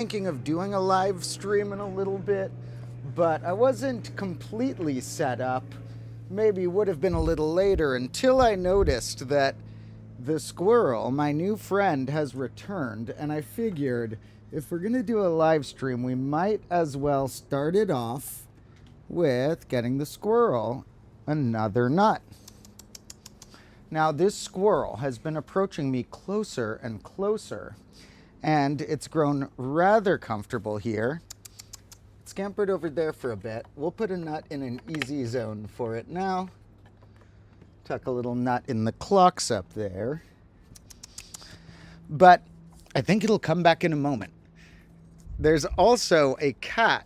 Thinking of doing a live stream in a little bit, but I wasn't completely set up. Maybe would have been a little later until I noticed that the squirrel, my new friend, has returned, and I figured if we're gonna do a live stream, we might as well start it off with getting the squirrel another nut. Now, this squirrel has been approaching me closer and closer, and it's grown rather comfortable here. It scampered over there for a bit. We'll put a nut in an easy zone for it now. Tuck a little nut in the clocks up there. But I think it'll come back in a moment. There's also a cat,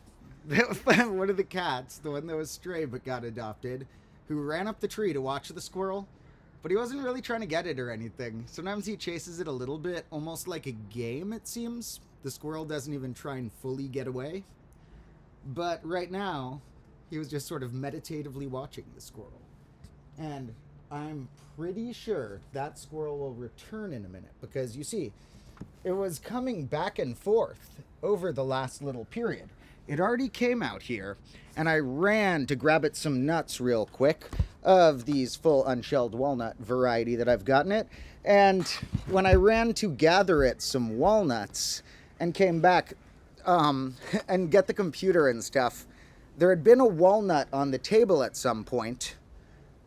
one of the cats, the one that was stray but got adopted, who ran up the tree to watch the squirrel. But he wasn't really trying to get it or anything. Sometimes he chases it a little bit, almost like a game, it seems. The squirrel doesn't even try and fully get away. But right now, he was just sort of meditatively watching the squirrel. And I'm pretty sure that squirrel will return in a minute. Because you see, it was coming back and forth over the last little period. It already came out here, and I ran to grab it some nuts real quick of these full unshelled walnut variety that I've gotten it. And when I ran to gather it some walnuts and came back and get the computer and stuff, there had been a walnut on the table at some point.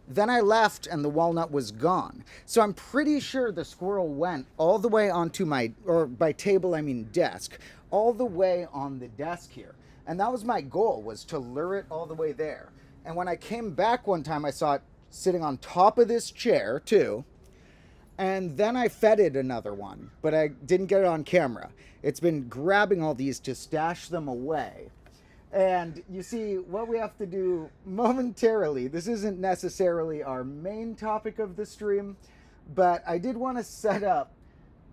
Then I left and the walnut was gone. So I'm pretty sure the squirrel went all the way onto my, or by table I mean desk, all the way on the desk here. And that was my goal, was to lure it all the way there. And when I came back one time, I saw it sitting on top of this chair, too. And then I fed it another one, but I didn't get it on camera. It's been grabbing all these to stash them away. And you see, what we have to do momentarily, this isn't necessarily our main topic of the stream, but I did want to set up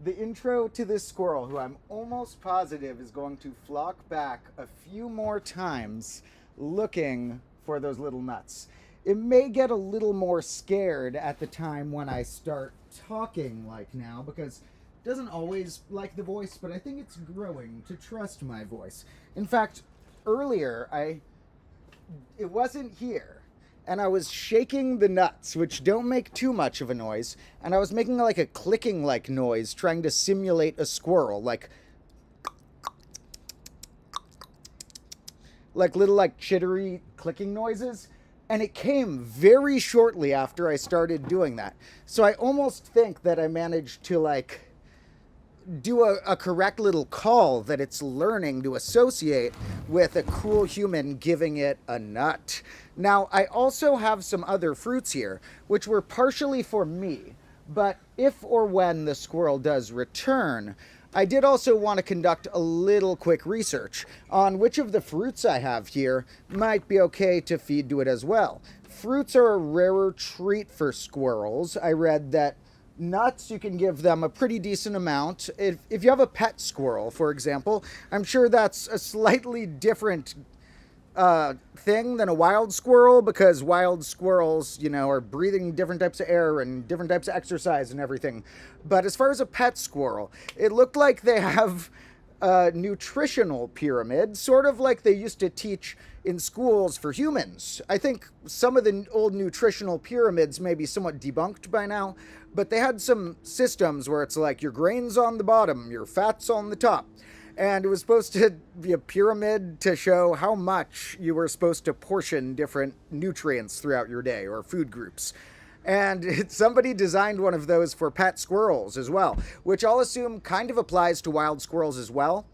the intro to this squirrel, who I'm almost positive is going to flock back a few more times looking for those little nuts. It may get a little more scared at the time when I start talking like now, because it doesn't always like the voice, but I think it's growing to trust my voice. In fact, earlier, it wasn't here, and I was shaking the nuts, which don't make too much of a noise, and I was making like a clicking like noise, trying to simulate a squirrel, like little like chittery clicking noises, and it came very shortly after I started doing that. So I almost think that I managed to like do a correct little call that it's learning to associate with a cool human giving it a nut. Now, I also have some other fruits here, which were partially for me, but if or when the squirrel does return, I did also want to conduct a little quick research on which of the fruits I have here might be okay to feed to it as well. Fruits are a rarer treat for squirrels. I read that nuts, you can give them a pretty decent amount. If you have a pet squirrel, for example, I'm sure that's a slightly different thing than a wild squirrel, because wild squirrels, you know, are breathing different types of air and different types of exercise and everything. But as far as a pet squirrel, it looked like they have a nutritional pyramid, sort of like they used to teach in schools for humans. I think some of the old nutritional pyramids may be somewhat debunked by now, but they had some systems where it's like your grains on the bottom, your fats on the top. And it was supposed to be a pyramid to show how much you were supposed to portion different nutrients throughout your day, or food groups. And somebody designed one of those for pet squirrels as well, which I'll assume kind of applies to wild squirrels as well,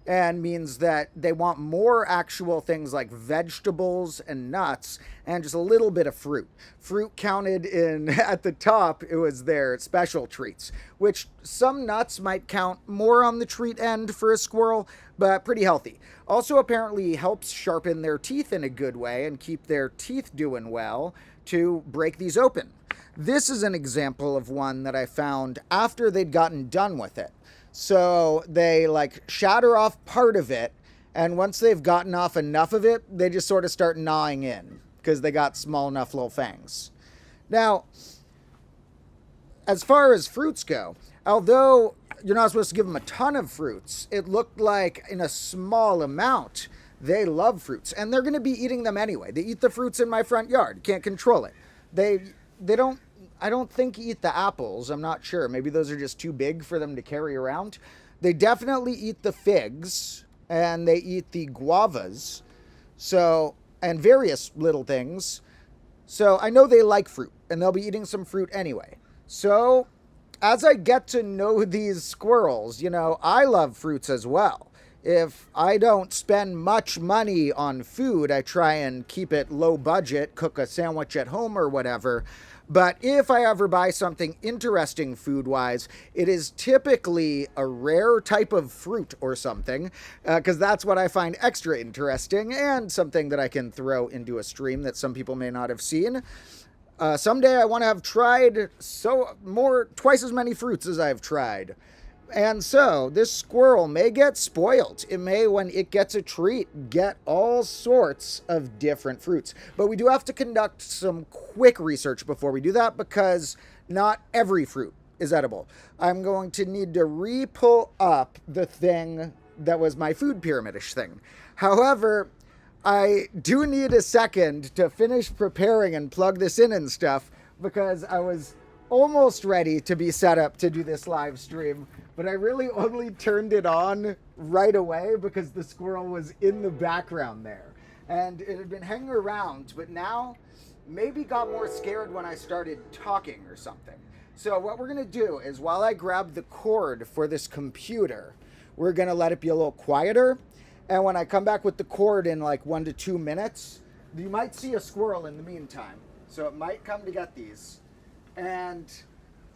and means that they want more actual things like vegetables and nuts and just a little bit of fruit. Fruit counted in, at the top, it was their special treats, which some nuts might count more on the treat end for a squirrel, but pretty healthy. Also apparently helps sharpen their teeth in a good way and keep their teeth doing well to break these open. This is an example of one that I found after they'd gotten done with it. So they like shatter off part of it, and once they've gotten off enough of it, they just sort of start gnawing in, because they got small enough little fangs. Now, as far as fruits go, although you're not supposed to give them a ton of fruits. It looked like in a small amount, they love fruits, and they're going to be eating them anyway. They eat the fruits in my front yard. Can't control it. They don't. I don't think eat the apples. I'm not sure. Maybe those are just too big for them to carry around. They definitely eat the figs, and they eat the guavas. So, and various little things. So I know they like fruit, and they'll be eating some fruit anyway. So as I get to know these squirrels, you know, I love fruits as well. If I don't spend much money on food, I try and keep it low budget, cook a sandwich at home or whatever. But if I ever buy something interesting food-wise, it is typically a rare type of fruit or something, because that's what I find extra interesting and something that I can throw into a stream that some people may not have seen. Someday I want to have tried twice as many fruits as I've tried. And so this squirrel may get spoiled. It may, when it gets a treat, get all sorts of different fruits. But we do have to conduct some quick research before we do that, because not every fruit is edible. I'm going to need to re-pull up the thing that was my food pyramid-ish thing. However, I do need a second to finish preparing and plug this in and stuff, because I was almost ready to be set up to do this live stream, but I really only turned it on right away because the squirrel was in the background there. And it had been hanging around, but now maybe got more scared when I started talking or something. So what we're going to do is, while I grab the cord for this computer, we're going to let it be a little quieter. And when I come back with the cord in like 1 to 2 minutes, you might see a squirrel in the meantime. So it might come to get these. And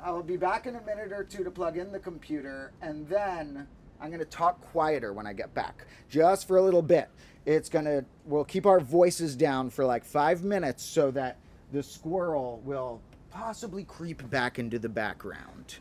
I'll be back in a minute or two to plug in the computer, and then I'm going to talk quieter when I get back, just for a little bit. We'll keep our voices down for like 5 minutes so that the squirrel will possibly creep back into the background.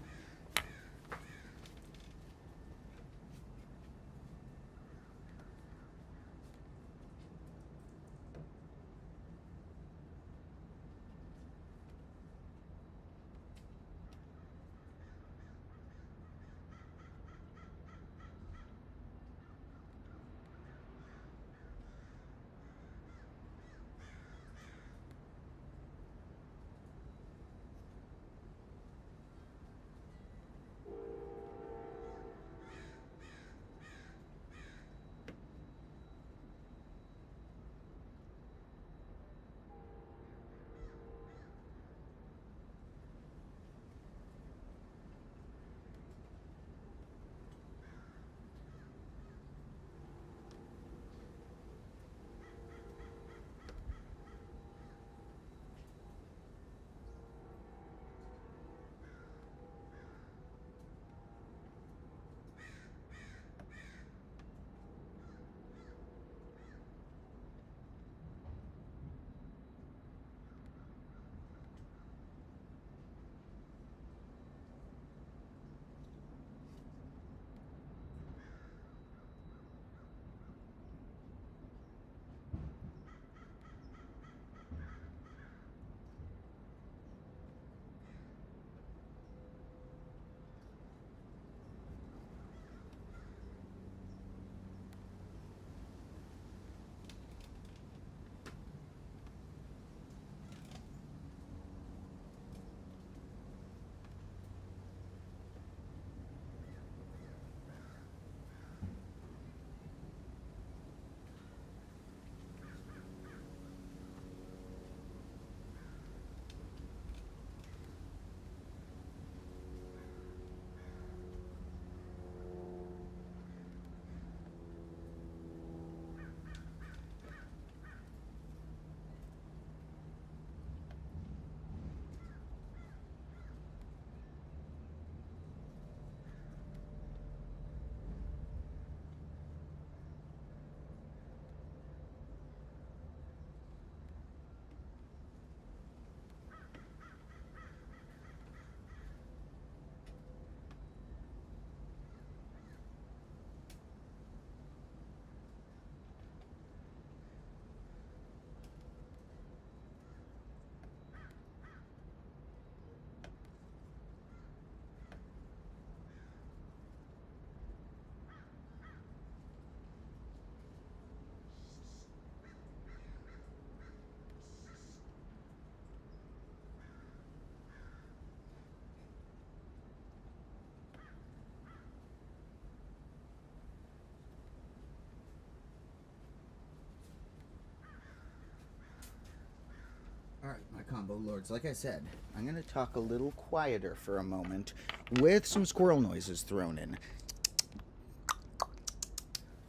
combo lords. Like I said, I'm going to talk a little quieter for a moment with some squirrel noises thrown in.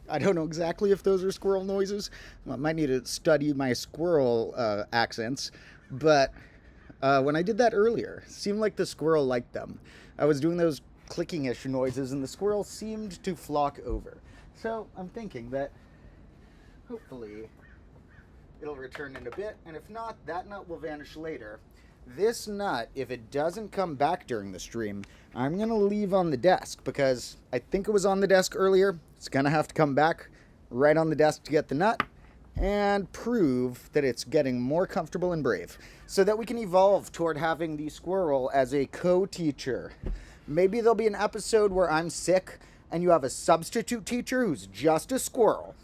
I don't know exactly if those are squirrel noises. I might need to study my squirrel accents. But when I did that earlier, it seemed like the squirrel liked them. I was doing those clicking-ish noises, and the squirrel seemed to flock over. So I'm thinking that hopefully it'll return in a bit, and if not, that nut will vanish later. This nut, if it doesn't come back during the stream, I'm going to leave on the desk, because I think it was on the desk earlier. It's going to have to come back right on the desk to get the nut, and prove that it's getting more comfortable and brave, so that we can evolve toward having the squirrel as a co-teacher. Maybe there'll be an episode where I'm sick, and you have a substitute teacher who's just a squirrel.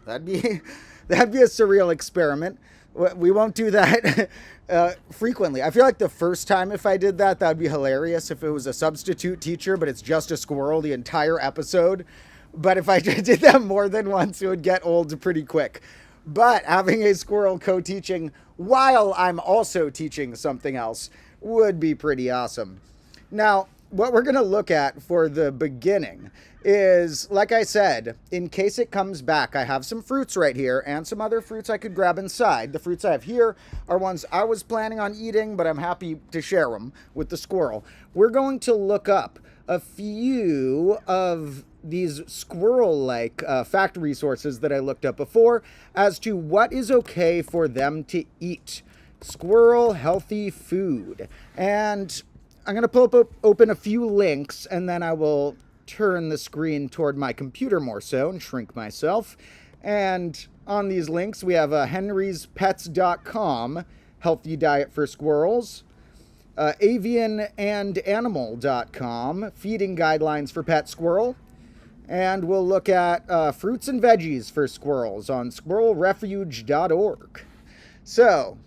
That'd be a surreal experiment. We won't do that frequently. I feel like the first time if I did that, that'd be hilarious if it was a substitute teacher, but it's just a squirrel the entire episode. But if I did that more than once, it would get old pretty quick. But having a squirrel co-teaching while I'm also teaching something else would be pretty awesome. Now, what we're going to look at for the beginning is, like I said, in case it comes back, I have some fruits right here and some other fruits I could grab inside. The fruits I have here are ones I was planning on eating, but I'm happy to share them with the squirrel. We're going to look up a few of these squirrel-like fact resources that I looked up before as to what is okay for them to eat. Squirrel healthy food. And I'm going to open a few links, and then I will turn the screen toward my computer more so and shrink myself. And on these links, we have henryspets.com, healthy diet for squirrels, avianandanimal.com, feeding guidelines for pet squirrel, and we'll look at fruits and veggies for squirrels on squirrelrefuge.org. So,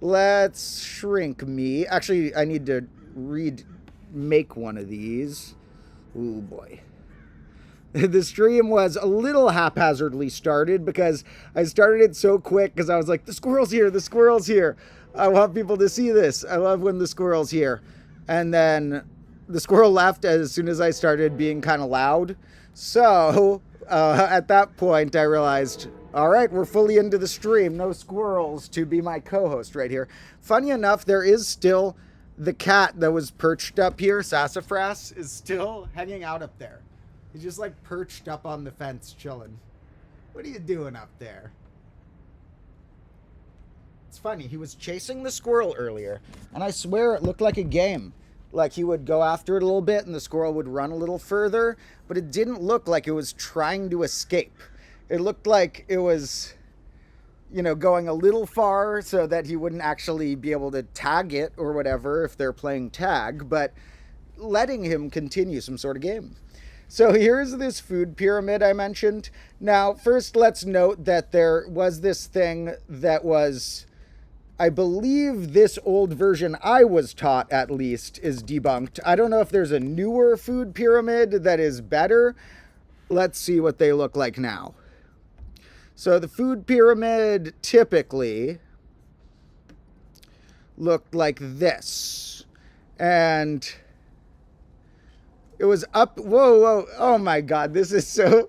let's shrink me. Actually, I need to make one of these. Ooh, boy. The stream was a little haphazardly started because I started it so quick because I was like, the squirrel's here, the squirrel's here. I want people to see this. I love when the squirrel's here. And then the squirrel left as soon as I started being kind of loud. So at that point, I realized, all right, we're fully into the stream. No squirrels to be my co-host right here. Funny enough, there is still the cat that was perched up here, Sassafras, is still hanging out up there. He's just like perched up on the fence chilling. What are you doing up there? It's funny, he was chasing the squirrel earlier, and I swear it looked like a game. Like he would go after it a little bit and the squirrel would run a little further, but it didn't look like it was trying to escape. It looked like it was, going a little far so that he wouldn't actually be able to tag it or whatever if they're playing tag, but letting him continue some sort of game. So here's this food pyramid I mentioned. Now, first let's note that there was this thing that was, I believe this old version I was taught at least is debunked. I don't know if there's a newer food pyramid that is better. Let's see what they look like now. So the food pyramid typically looked like this. And it was up, whoa, oh my God, this is so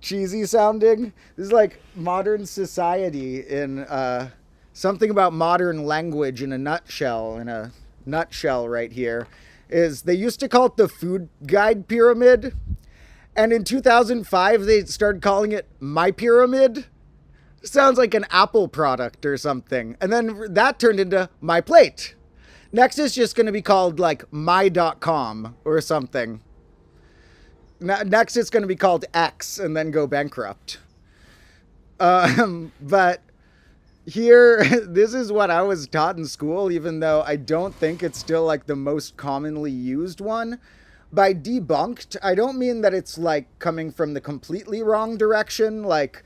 cheesy sounding. This is like modern society in something about modern language in a nutshell right here, is they used to call it the food guide pyramid. And in 2005, they started calling it My Pyramid. Sounds like an Apple product or something. And then that turned into My Plate. Next is just going to be called like My.com or something. Next it's going to be called X and then go bankrupt. But here, this is what I was taught in school, even though I don't think it's still like the most commonly used one. By debunked, I don't mean that it's like coming from the completely wrong direction. Like,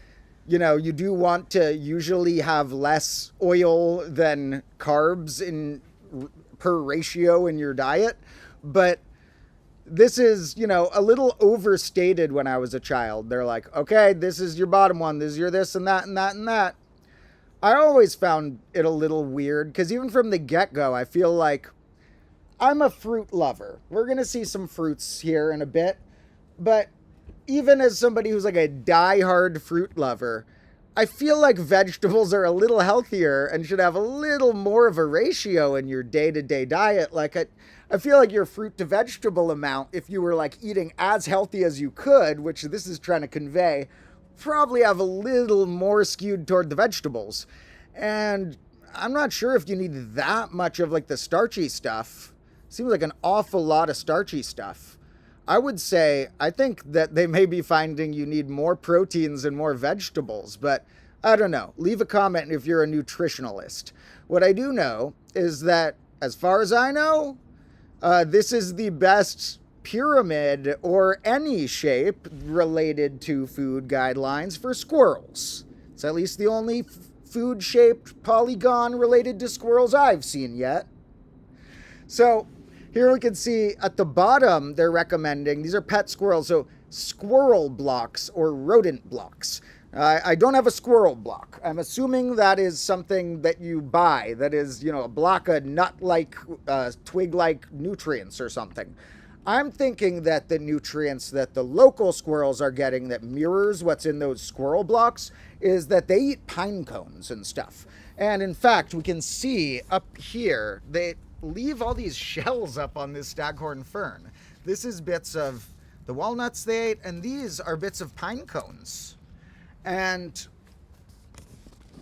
you do want to usually have less oil than carbs per ratio in your diet. But this is, a little overstated when I was a child. They're like, okay, this is your bottom one. This is your this and that and that and that. I always found it a little weird, because even from the get-go, I feel like I'm a fruit lover. We're going to see some fruits here in a bit, but even as somebody who's like a die-hard fruit lover, I feel like vegetables are a little healthier and should have a little more of a ratio in your day-to-day diet. Like, I feel like your fruit to vegetable amount, if you were like eating as healthy as you could, which this is trying to convey, probably have a little more skewed toward the vegetables. And I'm not sure if you need that much of like the starchy stuff. Seems like an awful lot of starchy stuff. I would say, I think that they may be finding you need more proteins and more vegetables, but I don't know. Leave a comment if you're a nutritionalist. What I do know is that, as far as I know, this is the best pyramid or any shape related to food guidelines for squirrels. It's at least the only food-shaped polygon related to squirrels I've seen yet. So here we can see at the bottom, they're recommending, these are pet squirrels, so squirrel blocks or rodent blocks. I don't have a squirrel block. I'm assuming that is something that you buy, that is, a block of nut-like, twig-like nutrients or something. I'm thinking that the nutrients that the local squirrels are getting that mirrors what's in those squirrel blocks is that they eat pine cones and stuff. And in fact, we can see up here, they leave all these shells up on this staghorn fern. This is bits of the walnuts they ate, and these are bits of pine cones. And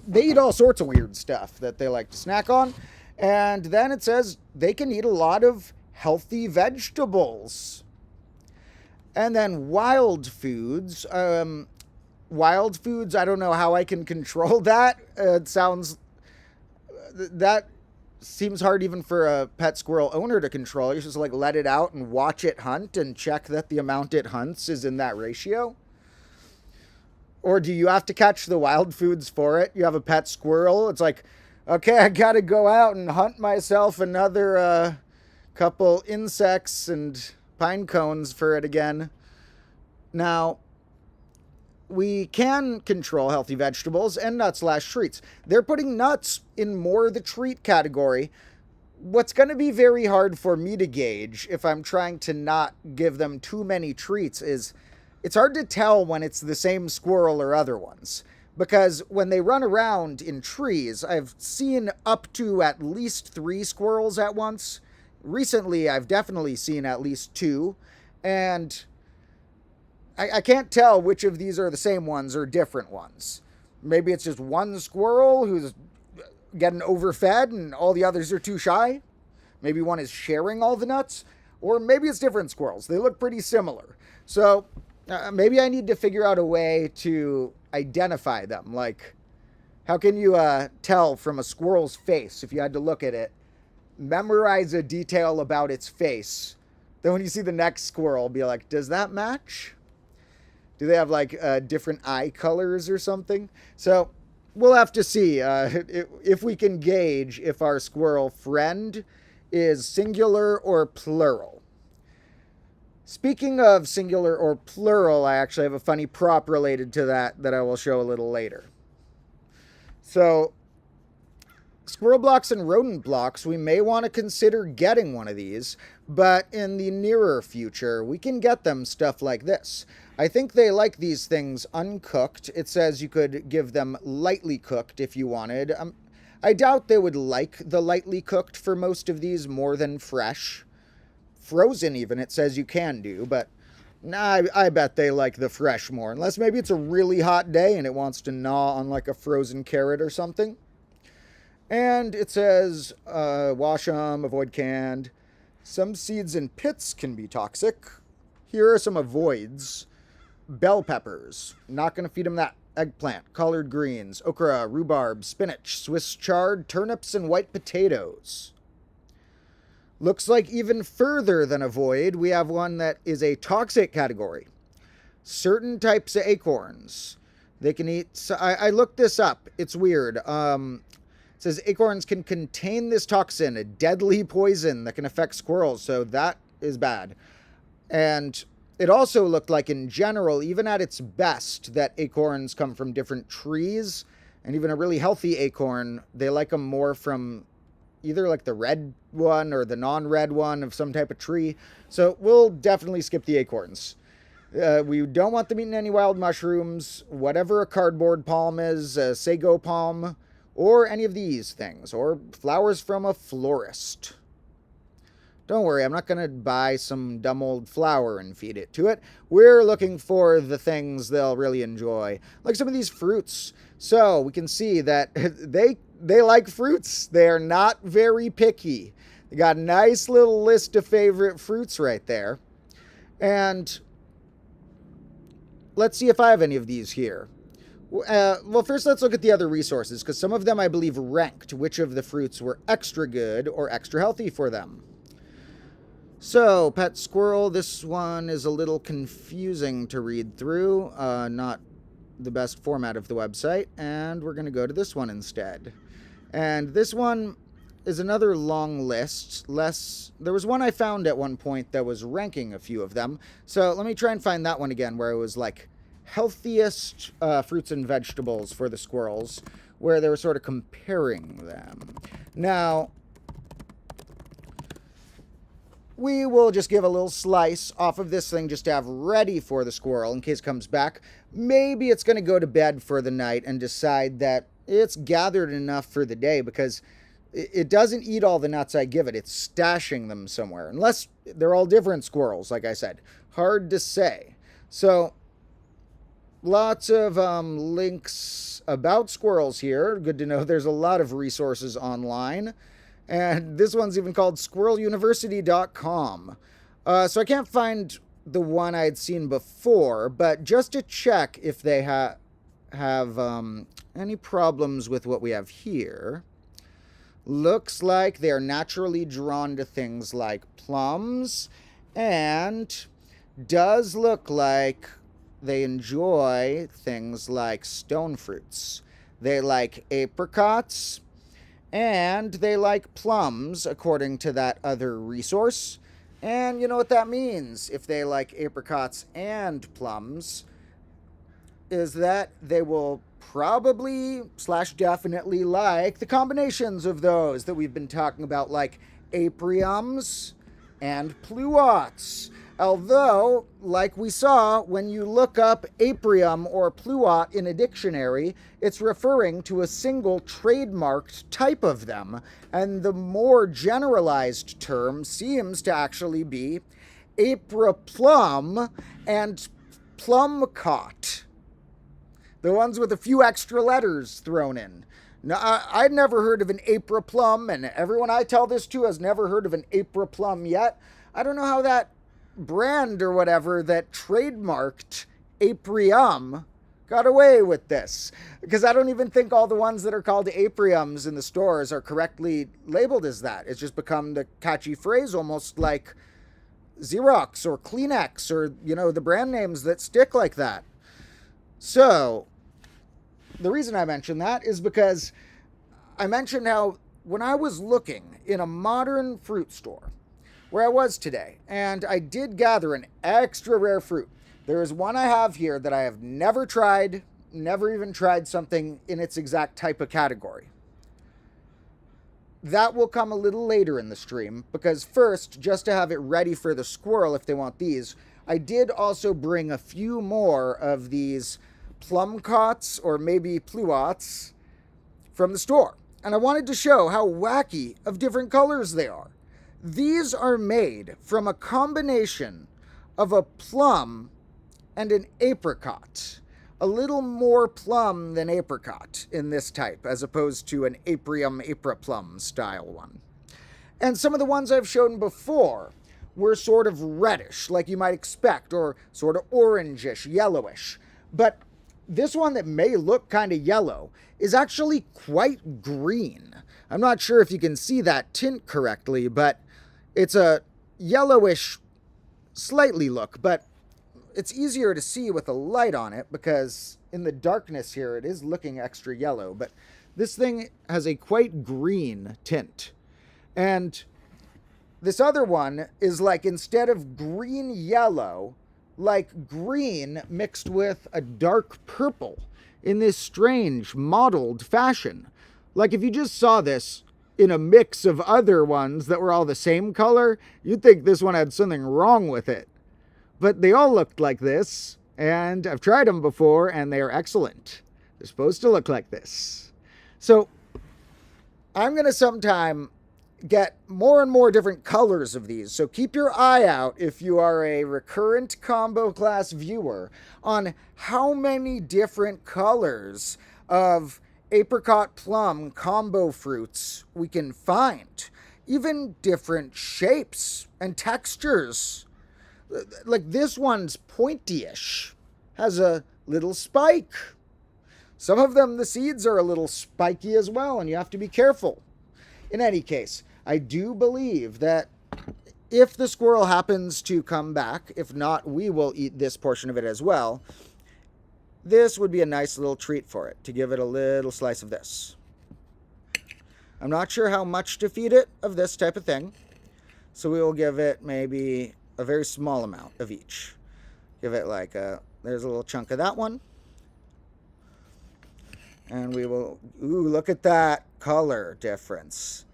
they eat all sorts of weird stuff that they like to snack on. And then it says they can eat a lot of healthy vegetables. And then wild foods. Wild foods, I don't know how I can control that. It sounds... That seems hard even for a pet squirrel owner to control. You just like let it out and watch it hunt and check that the amount it hunts is in that ratio. Or do you have to catch the wild foods for it? You have a pet squirrel. It's like, okay, I got to go out and hunt myself another couple insects and pine cones for it again. Now, we can control healthy vegetables and nuts/treats. They're putting nuts in more the treat category. What's going to be very hard for me to gauge if I'm trying to not give them too many treats is it's hard to tell when it's the same squirrel or other ones. Because when they run around in trees, I've seen up to at least 3 squirrels at once. Recently, I've definitely seen at least 2. And I can't tell which of these are the same ones or different ones. Maybe it's just one squirrel who's getting overfed and all the others are too shy. Maybe one is sharing all the nuts. Or maybe it's different squirrels. They look pretty similar. So maybe I need to figure out a way to identify them. Like, how can you tell from a squirrel's face, if you had to look at it, memorize a detail about its face? Then when you see the next squirrel, be like, does that match? Do they have like different eye colors or something? So we'll have to see if we can gauge if our squirrel friend is singular or plural. Speaking of singular or plural, I actually have a funny prop related to that I will show a little later. So squirrel blocks and rodent blocks, we may want to consider getting one of these, but in the nearer future, we can get them stuff like this. I think they like these things uncooked. It says you could give them lightly cooked if you wanted. I doubt they would like the lightly cooked for most of these more than fresh. Frozen even, it says you can do, but nah, I bet they like the fresh more. Unless maybe it's a really hot day and it wants to gnaw on like a frozen carrot or something. And it says, wash them, avoid canned. Some seeds and pits can be toxic. Here are some avoids. Bell peppers. Not going to feed them that. Eggplant, collard greens, okra, rhubarb, spinach, Swiss chard, turnips, and white potatoes. Looks like even further than avoid, we have one that is a toxic category. Certain types of acorns. They can eat... So I looked this up. It's weird. It says acorns can contain this toxin, a deadly poison that can affect squirrels, so that is bad. And it also looked like in general, even at its best, that acorns come from different trees and even a really healthy acorn, they like them more from either like the red one or the non-red one of some type of tree. So we'll definitely skip the acorns. We don't want them eating any wild mushrooms, whatever a cardboard palm is, a sago palm, or any of these things, or flowers from a florist. Don't worry, I'm not going to buy some dumb old flower and feed it to it. We're looking for the things they'll really enjoy, like some of these fruits. So we can see that they like fruits. They're not very picky. They got a nice little list of favorite fruits right there. And let's see if I have any of these here. Well, first let's look at the other resources, because some of them I believe ranked which of the fruits were extra good or extra healthy for them. So, pet squirrel, this one is a little confusing to read through. Not the best format of the website. And we're going to go to this one instead. And this one is another long list. There was one I found at one point that was ranking a few of them. So let me try and find that one again, where it was like healthiest fruits and vegetables for the squirrels, where they were sort of comparing them. Now, we will just give a little slice off of this thing just to have ready for the squirrel in case it comes back. Maybe it's going to go to bed for the night and decide that it's gathered enough for the day, because it doesn't eat all the nuts I give it. It's stashing them somewhere. Unless they're all different squirrels, like I said. Hard to say. So, lots of links about squirrels here. Good to know there's a lot of resources online. And this one's even called squirreluniversity.com. So I can't find the one I'd seen before, but just to check if they have any problems with what we have here, looks like they're naturally drawn to things like plums, and does look like they enjoy things like stone fruits. They like apricots, and they like plums, according to that other resource. And you know what that means, if they like apricots and plums, is that they will probably / definitely like the combinations of those that we've been talking about, like apriums and pluots. Although, like we saw, when you look up aprium or pluot in a dictionary, it's referring to a single trademarked type of them, and the more generalized term seems to actually be apriplum and plumcot. The ones with a few extra letters thrown in. Now, I'd never heard of an apriplum, and everyone I tell this to has never heard of an apriplum yet. I don't know how that brand or whatever that trademarked aprium got away with this, because I don't even think all the ones that are called apriums in the stores are correctly labeled as that. It's just become the catchy phrase, almost like Xerox or Kleenex or, you know, the brand names that stick like that. So the reason I mention that is because I mentioned how when I was looking in a modern fruit store where I was today, and I did gather an extra rare fruit. There is one I have here that I have never tried, never even tried something in its exact type of category. That will come a little later in the stream, because first, just to have it ready for the squirrel if they want these, I did also bring a few more of these plumcots, or maybe pluots, from the store. And I wanted to show how wacky of different colors they are. These are made from a combination of a plum and an apricot. A little more plum than apricot in this type, as opposed to an aprium apriplum style one. And some of the ones I've shown before were sort of reddish, like you might expect, or sort of orangish, yellowish. But this one that may look kind of yellow is actually quite green. I'm not sure if you can see that tint correctly, but it's a yellowish, slightly look, but it's easier to see with a light on it, because in the darkness here it is looking extra yellow, but this thing has a quite green tint. And this other one is like, instead of green yellow, like green mixed with a dark purple. in this strange, mottled fashion. Like if you just saw this in a mix of other ones that were all the same color, you'd think this one had something wrong with it. But they all looked like this, and I've tried them before, and they are excellent. They're supposed to look like this. So I'm going to sometime get more and more different colors of these. So keep your eye out if you are a recurrent combo class viewer on how many different colors of apricot plum combo fruits we can find. Even different shapes and textures. Like this one's pointy-ish, has a little spike. Some of them, the seeds are a little spiky as well, and you have to be careful. In any case, I do believe that if the squirrel happens to come back, if not, we will eat this portion of it as well. This would be a nice little treat for it, to give it a little slice of this. I'm not sure how much to feed it of this type of thing, so we will give it maybe a very small amount of each. Give it like there's a little chunk of that one. And we will, ooh, look at that color difference.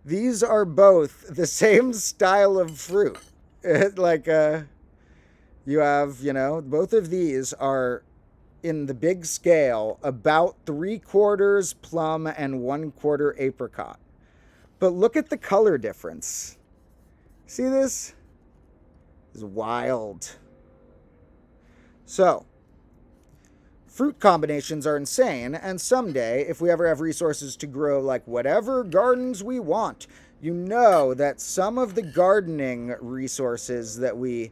These are both the same style of fruit. Like, you have, both of these are in the big scale about 3/4 plum and 1/4 apricot. But look at the color difference. See this? It's wild. So, fruit combinations are insane, and someday, if we ever have resources to grow like whatever gardens we want, you know that some of the gardening resources that we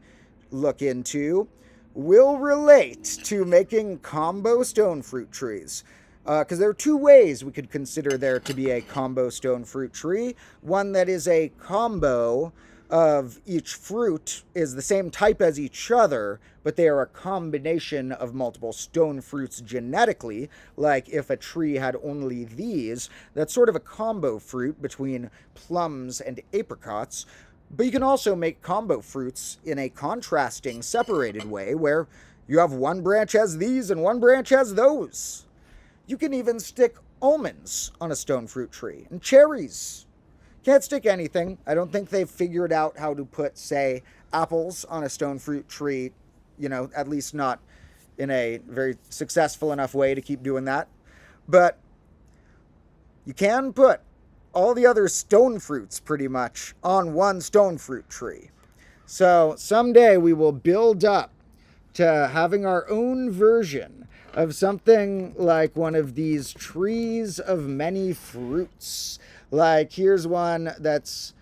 look into will relate to making combo stone fruit trees. Because there are two ways we could consider there to be a combo stone fruit tree. One that is a combo of each fruit is the same type as each other, but they are a combination of multiple stone fruits genetically. Like if a tree had only these, that's sort of a combo fruit between plums and apricots. But you can also make combo fruits in a contrasting, separated way where you have one branch has these and one branch has those. You can even stick almonds on a stone fruit tree and cherries. Can't stick anything. I don't think they've figured out how to put, say, apples on a stone fruit tree, at least not in a very successful enough way to keep doing that. But you can put all the other stone fruits pretty much on one stone fruit tree. So someday we will build up to having our own version of something like one of these trees of many fruits. Like, here's one that's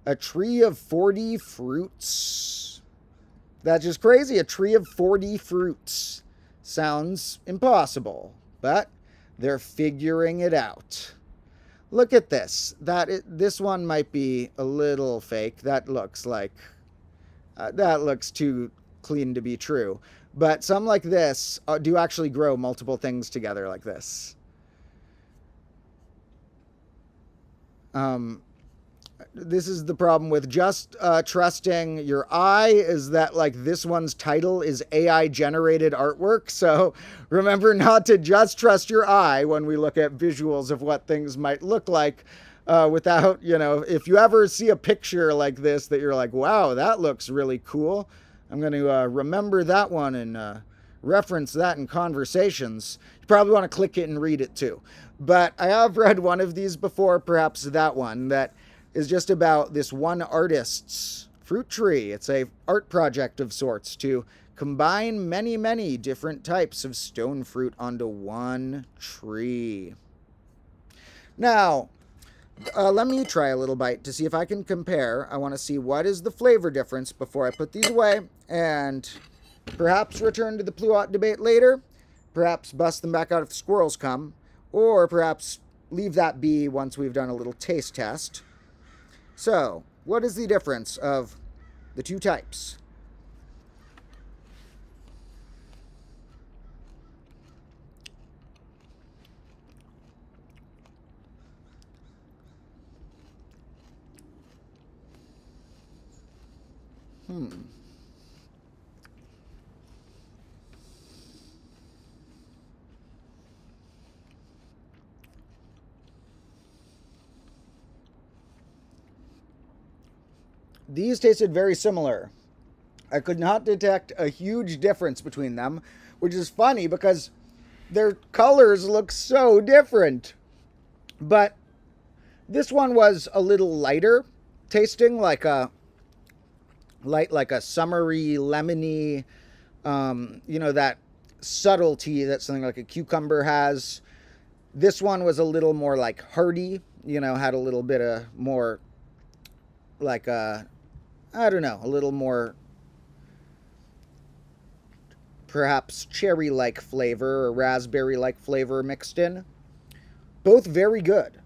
a tree of 40 fruits. That's just crazy. A tree of 40 fruits. Sounds impossible, but they're figuring it out. Look at this. This one might be a little fake. That looks too clean to be true. But some like this do actually grow multiple things together like this. This is the problem with just trusting your eye, is that like this one's title is AI generated artwork. So remember not to just trust your eye when we look at visuals of what things might look like without, if you ever see a picture like this that you're like, wow, that looks really cool. I'm going to remember that one and reference that in conversations. You probably want to click it and read it too. But I have read one of these before, perhaps that one, that is just about this one artist's fruit tree. It's a art project of sorts to combine many, many different types of stone fruit onto one tree. Now, let me try a little bite to see if I can compare. I want to see what is the flavor difference before I put these away, and perhaps return to the Pluot debate later, perhaps bust them back out if the squirrels come, or perhaps leave that be once we've done a little taste test. So, what is the difference of the two types? these tasted very similar. I could not detect a huge difference between them, which is funny because their colors look so different. But this one was a little lighter tasting, like a summery, lemony, that subtlety that something like a cucumber has. This one was a little more like hearty, had a little bit of more like a little more perhaps cherry-like flavor or raspberry-like flavor mixed in. Both very good.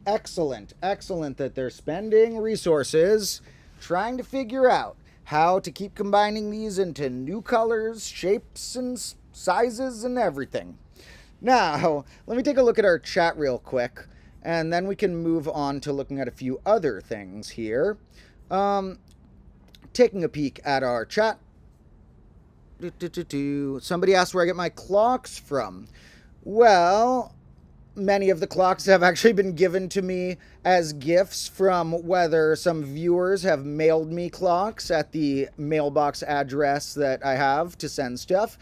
Excellent that they're spending resources trying to figure out how to keep combining these into new colors, shapes, and sizes and everything. Now, let me take a look at our chat real quick, and then we can move on to looking at a few other things here. Taking a peek at our chat. Somebody asked where I get my clocks from. Well, many of the clocks have actually been given to me as gifts from whether some viewers have mailed me clocks at the mailbox address that I have to send stuff.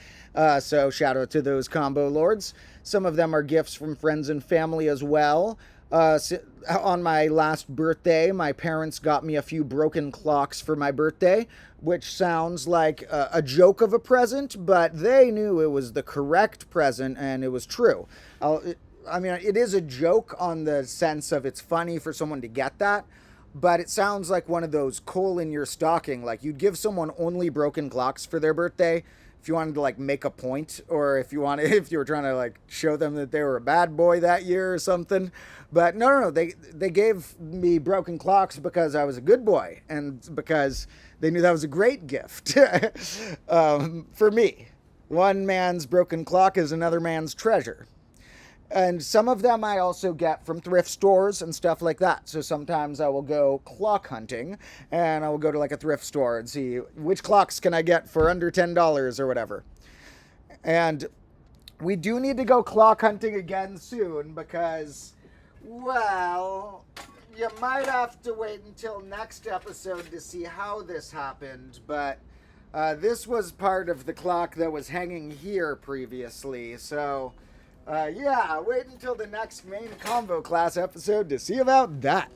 So shout out to those combo lords. Some of them are gifts from friends and family as well. On my last birthday, my parents got me a few broken clocks for my birthday, which sounds like a joke of a present, but they knew it was the correct present and it was true. It is a joke on the sense of it's funny for someone to get that, but it sounds like one of those coal in your stocking. Like you'd give someone only broken clocks for their birthday if you wanted to like make a point, or if you were trying to like show them that they were a bad boy that year or something. But no, they gave me broken clocks because I was a good boy and because they knew that was a great gift for me. One man's broken clock is another man's treasure. And some of them I also get from thrift stores and stuff like that. So sometimes I will go clock hunting and I will go to like a thrift store and see which clocks can I get for under $10 or whatever. And we do need to go clock hunting again soon because, well, you might have to wait until next episode to see how this happened. But this was part of the clock that was hanging here previously. So wait until the next main combo class episode to see about that.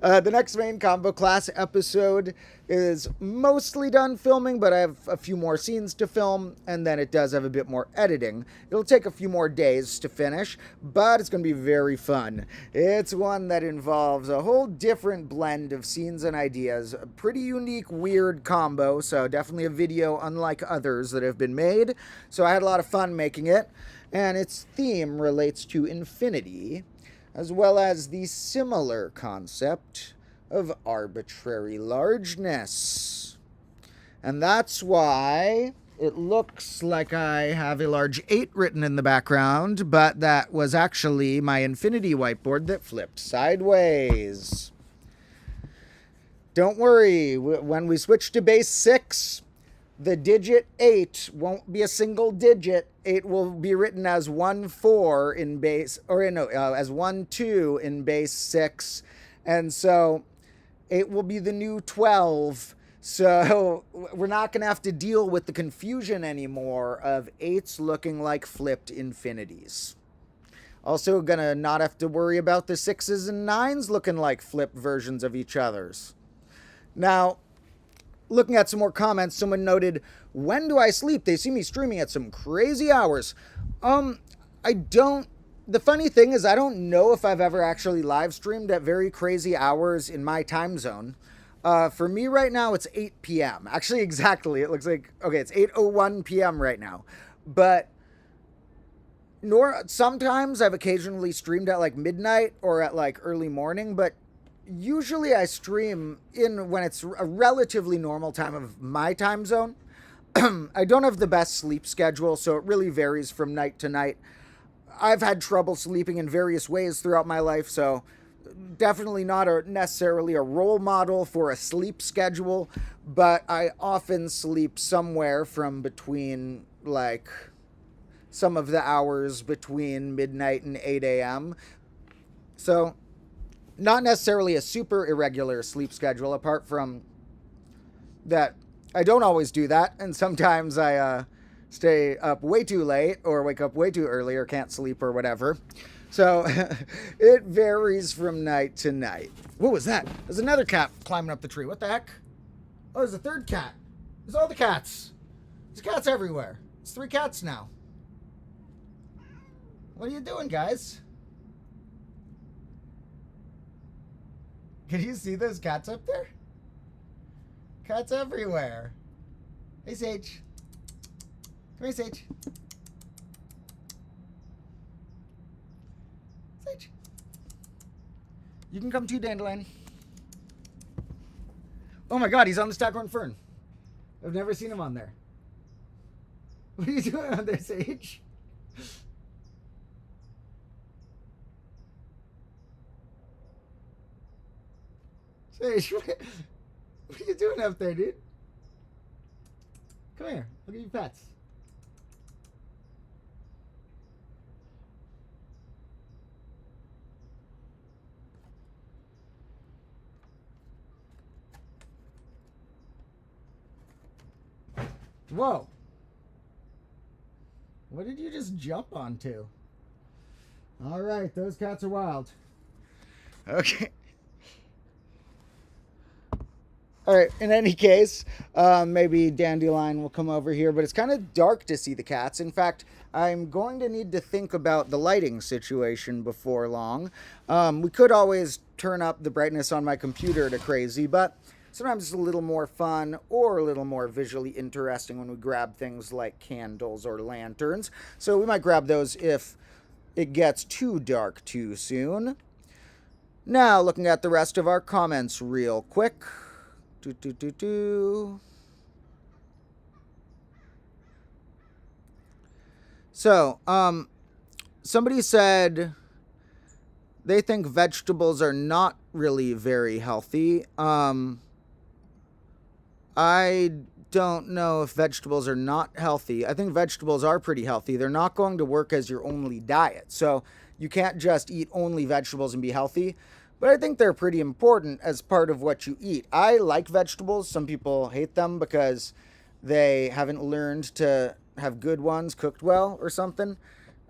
The next main combo class episode is mostly done filming, but I have a few more scenes to film, and then it does have a bit more editing. It'll take a few more days to finish, but it's going to be very fun. It's one that involves a whole different blend of scenes and ideas. A pretty unique, weird combo, so definitely a video unlike others that have been made. So I had a lot of fun making it. And its theme relates to infinity, as well as the similar concept of arbitrary largeness. And that's why it looks like I have a large 8 written in the background, but that was actually my infinity whiteboard that flipped sideways. Don't worry, when we switch to base 6, the digit 8 won't be a single digit. It will be written as 1-4 in base, as 1-2 in base 6. And so it will be the new 12. So we're not going to have to deal with the confusion anymore of 8s looking like flipped infinities. Also going to not have to worry about the 6s and 9s looking like flipped versions of each other's. Now, looking at some more comments, someone noted, when do I sleep? They see me streaming at some crazy hours. The funny thing is I don't know if I've ever actually live streamed at very crazy hours in my time zone. For me right now, it's 8 p.m. Actually, exactly. It looks like, it's 8:01 p.m. right now. But sometimes I've occasionally streamed at like midnight or at like early morning, but usually I stream when it's a relatively normal time of my time zone. I don't have the best sleep schedule, so it really varies from night to night. I've had trouble sleeping in various ways throughout my life, so definitely not necessarily a role model for a sleep schedule, but I often sleep somewhere from between like some of the hours between midnight and 8 a.m. So not necessarily a super irregular sleep schedule, apart from that I don't always do that, and sometimes I stay up way too late or wake up way too early or can't sleep or whatever. So it varies from night to night. What was that? There's another cat climbing up the tree. What the heck? Oh, there's a third cat. There's all the cats. There's cats everywhere. It's 3 cats now. What are you doing, guys? Can you see those cats up there? Cats everywhere. Hey, Sage. Come here, Sage. Sage. You can come too, Dandelion. Oh my god, he's on the Staghorn Fern. I've never seen him on there. What are you doing on there, Sage? Sage, what are you doing up there, dude? Come here. I'll give you pets. Whoa. What did you just jump onto? All right, those cats are wild. Okay. All right, in any case, maybe Dandelion will come over here, but it's kind of dark to see the cats. In fact, I'm going to need to think about the lighting situation before long. We could always turn up the brightness on my computer to crazy, but sometimes it's a little more fun or a little more visually interesting when we grab things like candles or lanterns. So we might grab those if it gets too dark too soon. Now, looking at the rest of our comments real quick. So, somebody said they think vegetables are not really very healthy. I don't know if vegetables are not healthy. I think vegetables are pretty healthy. They're not going to work as your only diet. So you can't just eat only vegetables and be healthy. But I think they're pretty important as part of what you eat. I like vegetables. Some people hate them because they haven't learned to have good ones cooked well or something.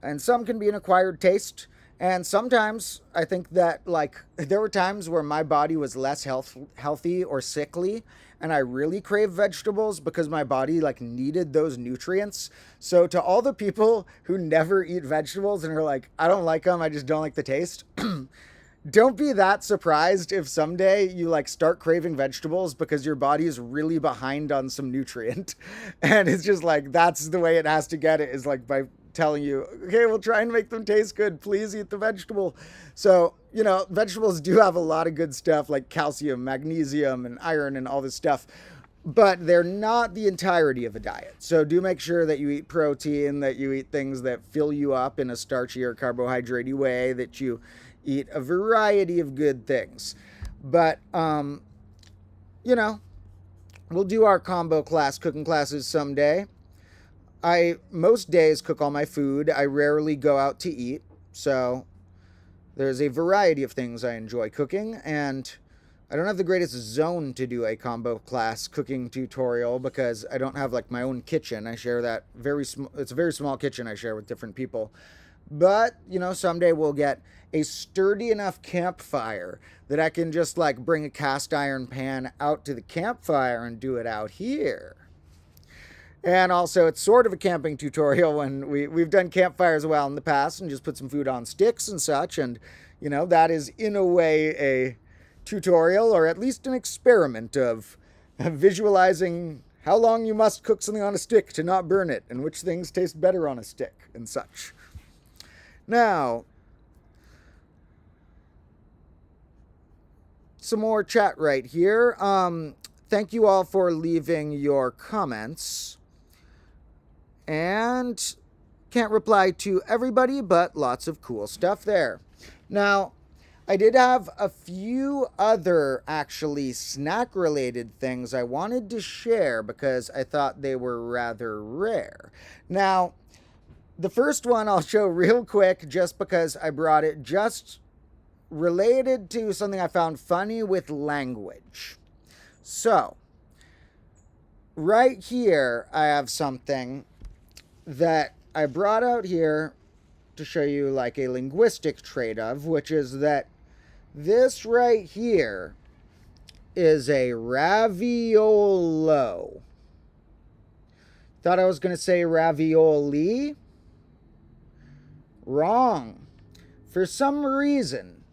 And some can be an acquired taste. And sometimes I think that, like, there were times where my body was less healthy or sickly, and I really crave vegetables because my body, like, needed those nutrients. So to all the people who never eat vegetables and are like, I don't like them, I just don't like the taste, don't be that surprised if someday you, like, start craving vegetables because your body is really behind on some nutrient. And it's just like, that's the way it has to get it, is like by telling you, okay, we'll try and make them taste good. Please eat the vegetable. So, you know, vegetables do have a lot of good stuff like calcium, magnesium, and iron and all this stuff, but they're not the entirety of a diet. So do make sure that you eat protein, that you eat things that fill you up in a starchy or carbohydrate-y way, that you eat a variety of good things. But, you know, we'll do our combo class cooking classes someday. I most days cook all my food. I rarely go out to eat. So there's a variety of things I enjoy cooking, and I don't have the greatest zone to do a combo class cooking tutorial because I don't have like my own kitchen. I share that it's a very small kitchen I share with different people. But, you know, someday we'll get a sturdy enough campfire that I can just like bring a cast iron pan out to the campfire and do it out here. And also, it's sort of a camping tutorial when we've done campfires a while in the past and just put some food on sticks and such. And, you know, that is in a way a tutorial, or at least an experiment of visualizing how long you must cook something on a stick to not burn it and which things taste better on a stick and such. Now, some more chat right here. Thank you all for leaving your comments. And can't reply to everybody, but lots of cool stuff there. Now, I did have a few other actually snack-related things I wanted to share because I thought they were rather rare. Now, the first one I'll show real quick just because I brought it just related to something I found funny with language. So, right here, I have something that I brought out here to show you like a linguistic trait of, which is that this right here is a raviolo. Thought I was going to say ravioli? Wrong. For some reason,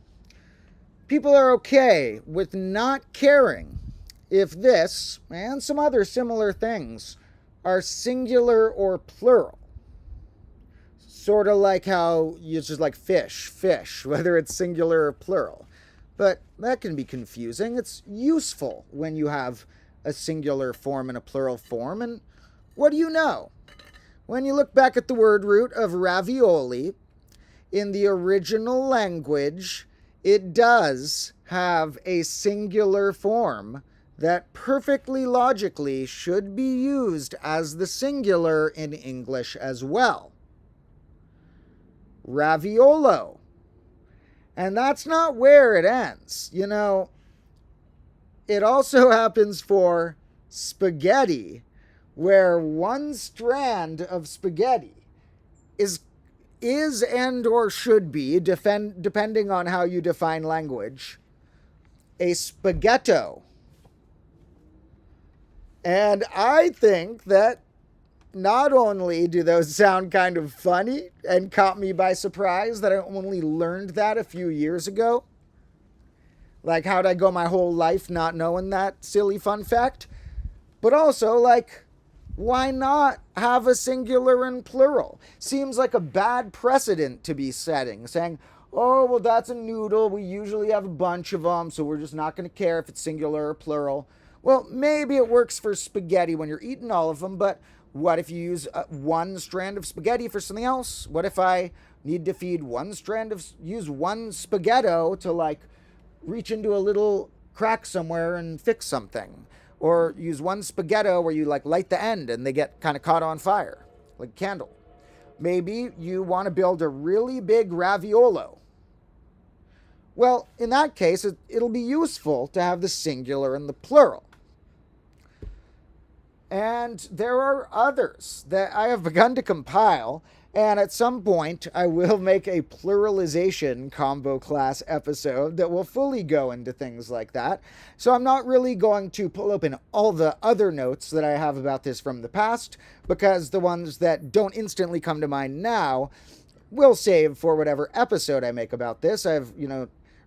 people are okay with not caring if this and some other similar things are singular or plural. Sort of like how you just like fish, whether it's singular or plural. But that can be confusing. It's useful when you have a singular form and a plural form. And what do you know? When you look back at the word root of ravioli, in the original language, it does have a singular form that perfectly logically should be used as the singular in English as well. Raviolo. And that's not where it ends. You know, it also happens for spaghetti, where one strand of spaghetti is and or should be, depending on how you define language, a spaghetto. And I think that not only do those sound kind of funny and caught me by surprise that I only learned that a few years ago. Like, how'd I go my whole life not knowing that silly fun fact? But also, like, why not have a singular and plural? Seems like a bad precedent to be setting, saying, oh, well, that's a noodle. We usually have a bunch of them, so we're just not going to care if it's singular or plural. Well, maybe it works for spaghetti when you're eating all of them, but what if you use one strand of spaghetti for something else? What if I need to feed use one spaghetto to like reach into a little crack somewhere and fix something? Or use one spaghetto where you like light the end and they get kind of caught on fire, like a candle. Maybe you want to build a really big raviolo. Well, in that case, it'll be useful to have the singular and the plural. And there are others that I have begun to compile, and at some point I will make a pluralization combo class episode that will fully go into things like that. So I'm not really going to pull open all the other notes that I have about this from the past, because the ones that don't instantly come to mind now will save for whatever episode I make about this. I've,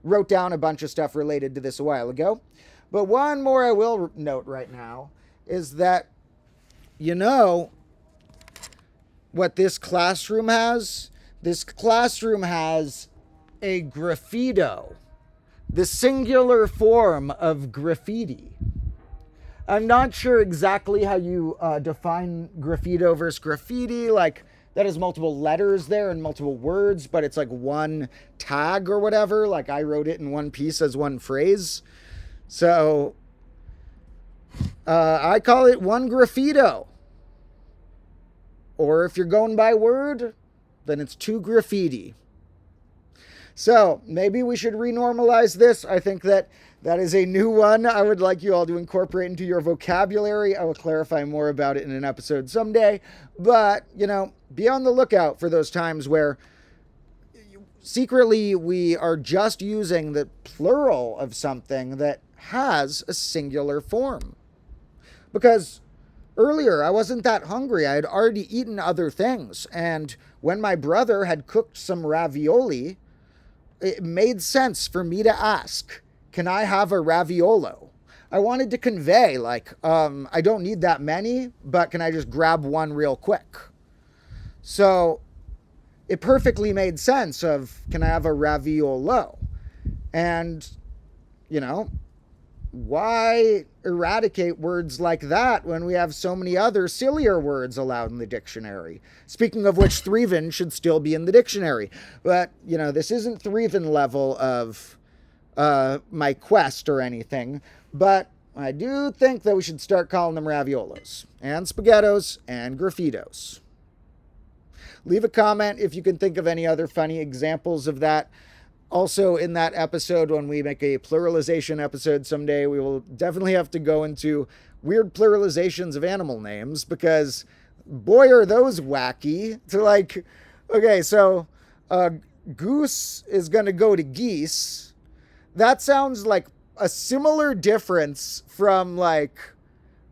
wrote down a bunch of stuff related to this a while ago. But one more I will note right now is that, what this classroom has? This classroom has a graffito, the singular form of graffiti. I'm not sure exactly how you define graffito versus graffiti, like that has multiple letters there and multiple words, but it's like one tag or whatever, like I wrote it in one piece as one phrase. So I call it one graffito. Or if you're going by word, then it's two graffiti. So maybe we should renormalize this. I think that is a new one I would like you all to incorporate into your vocabulary. I will clarify more about it in an episode someday. But, be on the lookout for those times where secretly we are just using the plural of something that has a singular form. Because earlier, I wasn't that hungry. I had already eaten other things. And when my brother had cooked some ravioli, it made sense for me to ask, can I have a raviolo? I wanted to convey, I don't need that many, but can I just grab one real quick? So it perfectly made sense of, can I have a raviolo? And, why eradicate words like that when we have so many other sillier words allowed in the dictionary? Speaking of which, threeven should still be in the dictionary. But, this isn't threeven level of my quest or anything. But I do think that we should start calling them raviolos and spaghettos and graffitos. Leave a comment if you can think of any other funny examples of that. Also, in that episode, when we make a pluralization episode someday, we will definitely have to go into weird pluralizations of animal names, because boy, are those wacky. To like, okay, so goose is going to go to geese. That sounds like a similar difference from like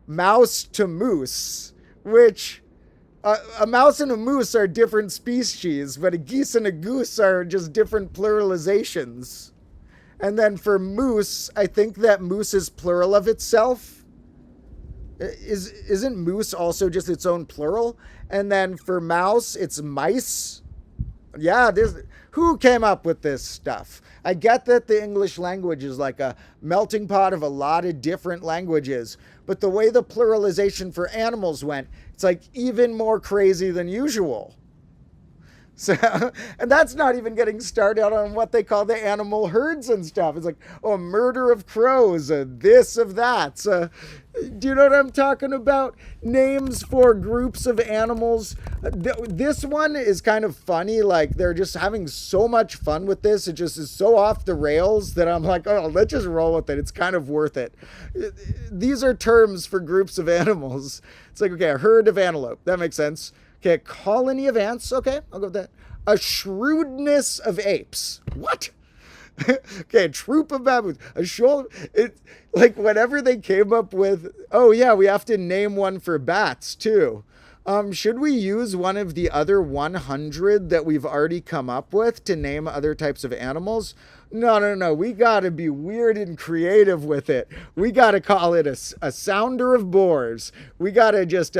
mouse to moose, which a mouse and a moose are different species, but a geese and a goose are just different pluralizations. And then for moose, I think that moose is plural of itself. Isn't moose also just its own plural? And then for mouse, it's mice. Yeah, who came up with this stuff? I get that the English language is like a melting pot of a lot of different languages, but the way the pluralization for animals went, it's like even more crazy than usual. So, and that's not even getting started on what they call the animal herds and stuff. It's like, oh, a murder of crows, this of that. Do you know what I'm talking about? Names for groups of animals. This one is kind of funny. Like, they're just having so much fun with this. It just is so off the rails that I'm like, oh, let's just roll with it. It's kind of worth it. These are terms for groups of animals. It's like, okay, a herd of antelope. That makes sense. Okay, a colony of ants. Okay, I'll go with that. A shrewdness of apes. What? Okay, a troop of baboons. A shoulder. It, like, whenever they came up with, oh yeah, we have to name one for bats too. Should we use one of the other 100 that we've already come up with to name other types of animals? No. We gotta be weird and creative with it. We gotta call it a sounder of boars. We gotta just,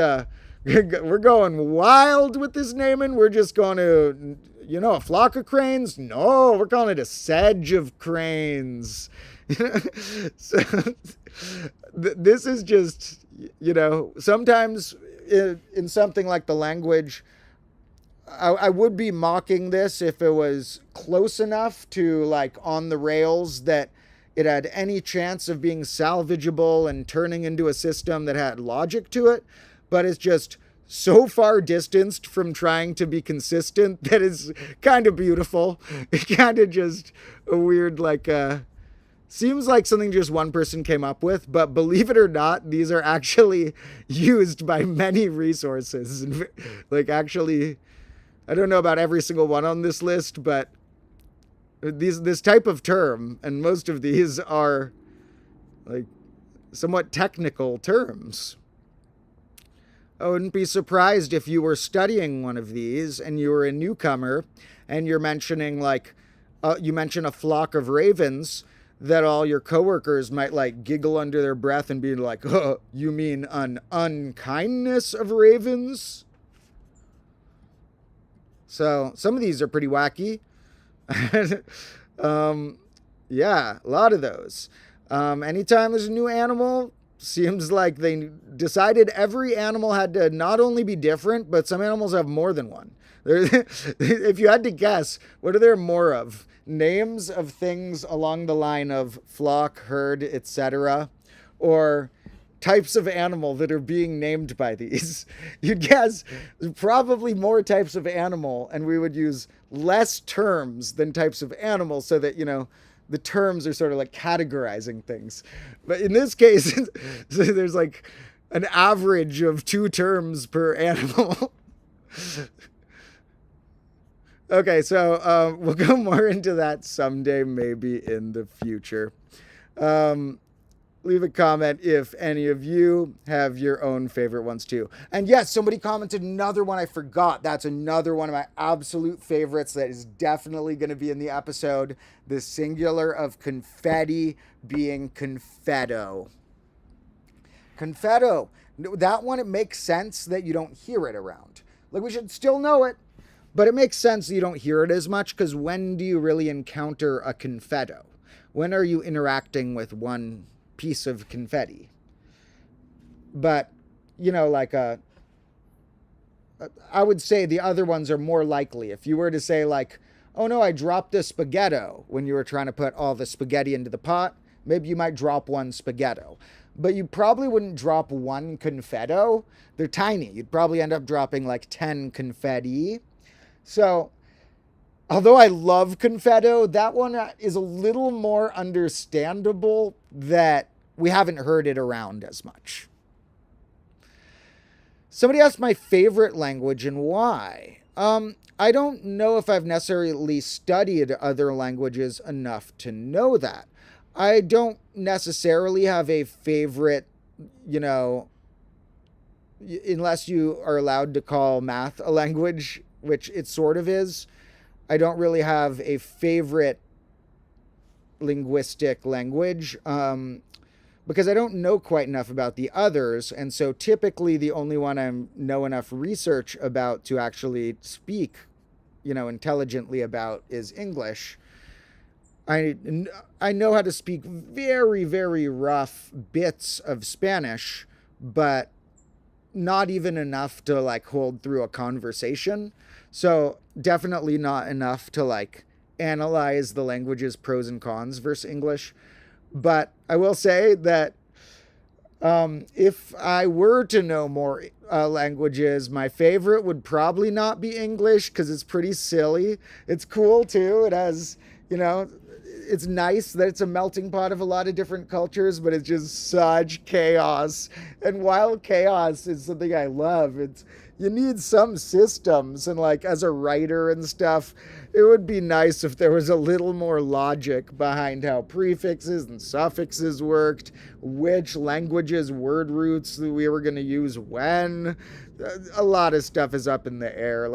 we're going wild with this naming. We're just going to, a flock of cranes? No, we're calling it a sedge of cranes. So, this is just, sometimes in something like the language, I would be mocking this if it was close enough to like on the rails that it had any chance of being salvageable and turning into a system that had logic to it. But it's just so far distanced from trying to be consistent that is kind of beautiful. It kind of just a weird, like, seems like something just one person came up with, but believe it or not, these are actually used by many resources. Like, actually, I don't know about every single one on this list, but this type of term, and most of these are, like, somewhat technical terms. I wouldn't be surprised if you were studying one of these and you were a newcomer and you're mentioning like, you mention a flock of ravens, that all your coworkers might like giggle under their breath and be like, oh, you mean an unkindness of ravens? So some of these are pretty wacky. Yeah, a lot of those. Anytime there's a new animal, seems like they decided every animal had to not only be different, but some animals have more than one. If you had to guess, what are there more of? Names of things along the line of flock, herd, etc., or types of animal that are being named by these. You'd guess probably more types of animal, and we would use less terms than types of animal so that, the terms are sort of like categorizing things. But in this case, there's like an average of 2 terms per animal. Okay, so we'll go more into that someday, maybe in the future. Leave a comment if any of you have your own favorite ones too. And yes, somebody commented another one I forgot. That's another one of my absolute favorites that is definitely going to be in the episode. The singular of confetti being confetto. Confetto. That one, it makes sense that you don't hear it around. Like, we should still know it, but it makes sense that you don't hear it as much, because when do you really encounter a confetto? When are you interacting with one piece of confetti? But, I would say the other ones are more likely. If you were to say like, oh no, I dropped a spaghetto when you were trying to put all the spaghetti into the pot, maybe you might drop one spaghetto. But you probably wouldn't drop one confetto. They're tiny. You'd probably end up dropping like 10 confetti. So although I love Confedo, that one is a little more understandable that we haven't heard it around as much. Somebody asked my favorite language and why. I don't know if I've necessarily studied other languages enough to know that. I don't necessarily have a favorite, unless you are allowed to call math a language, which it sort of is. I don't really have a favorite linguistic language because I don't know quite enough about the others. And so typically the only one I know enough research about to actually speak, intelligently about is English. I know how to speak very, very rough bits of Spanish, but not even enough to hold through a conversation. So definitely not enough to analyze the language's pros and cons versus English. But I will say that if I were to know more languages, my favorite would probably not be English because it's pretty silly. It's cool too. It has, it's nice that it's a melting pot of a lot of different cultures, but it's just such chaos. And while chaos is something I love, you need some systems. And as a writer and stuff, it would be nice if there was a little more logic behind how prefixes and suffixes worked, which languages, word roots that we were going to use when. A lot of stuff is up in the air.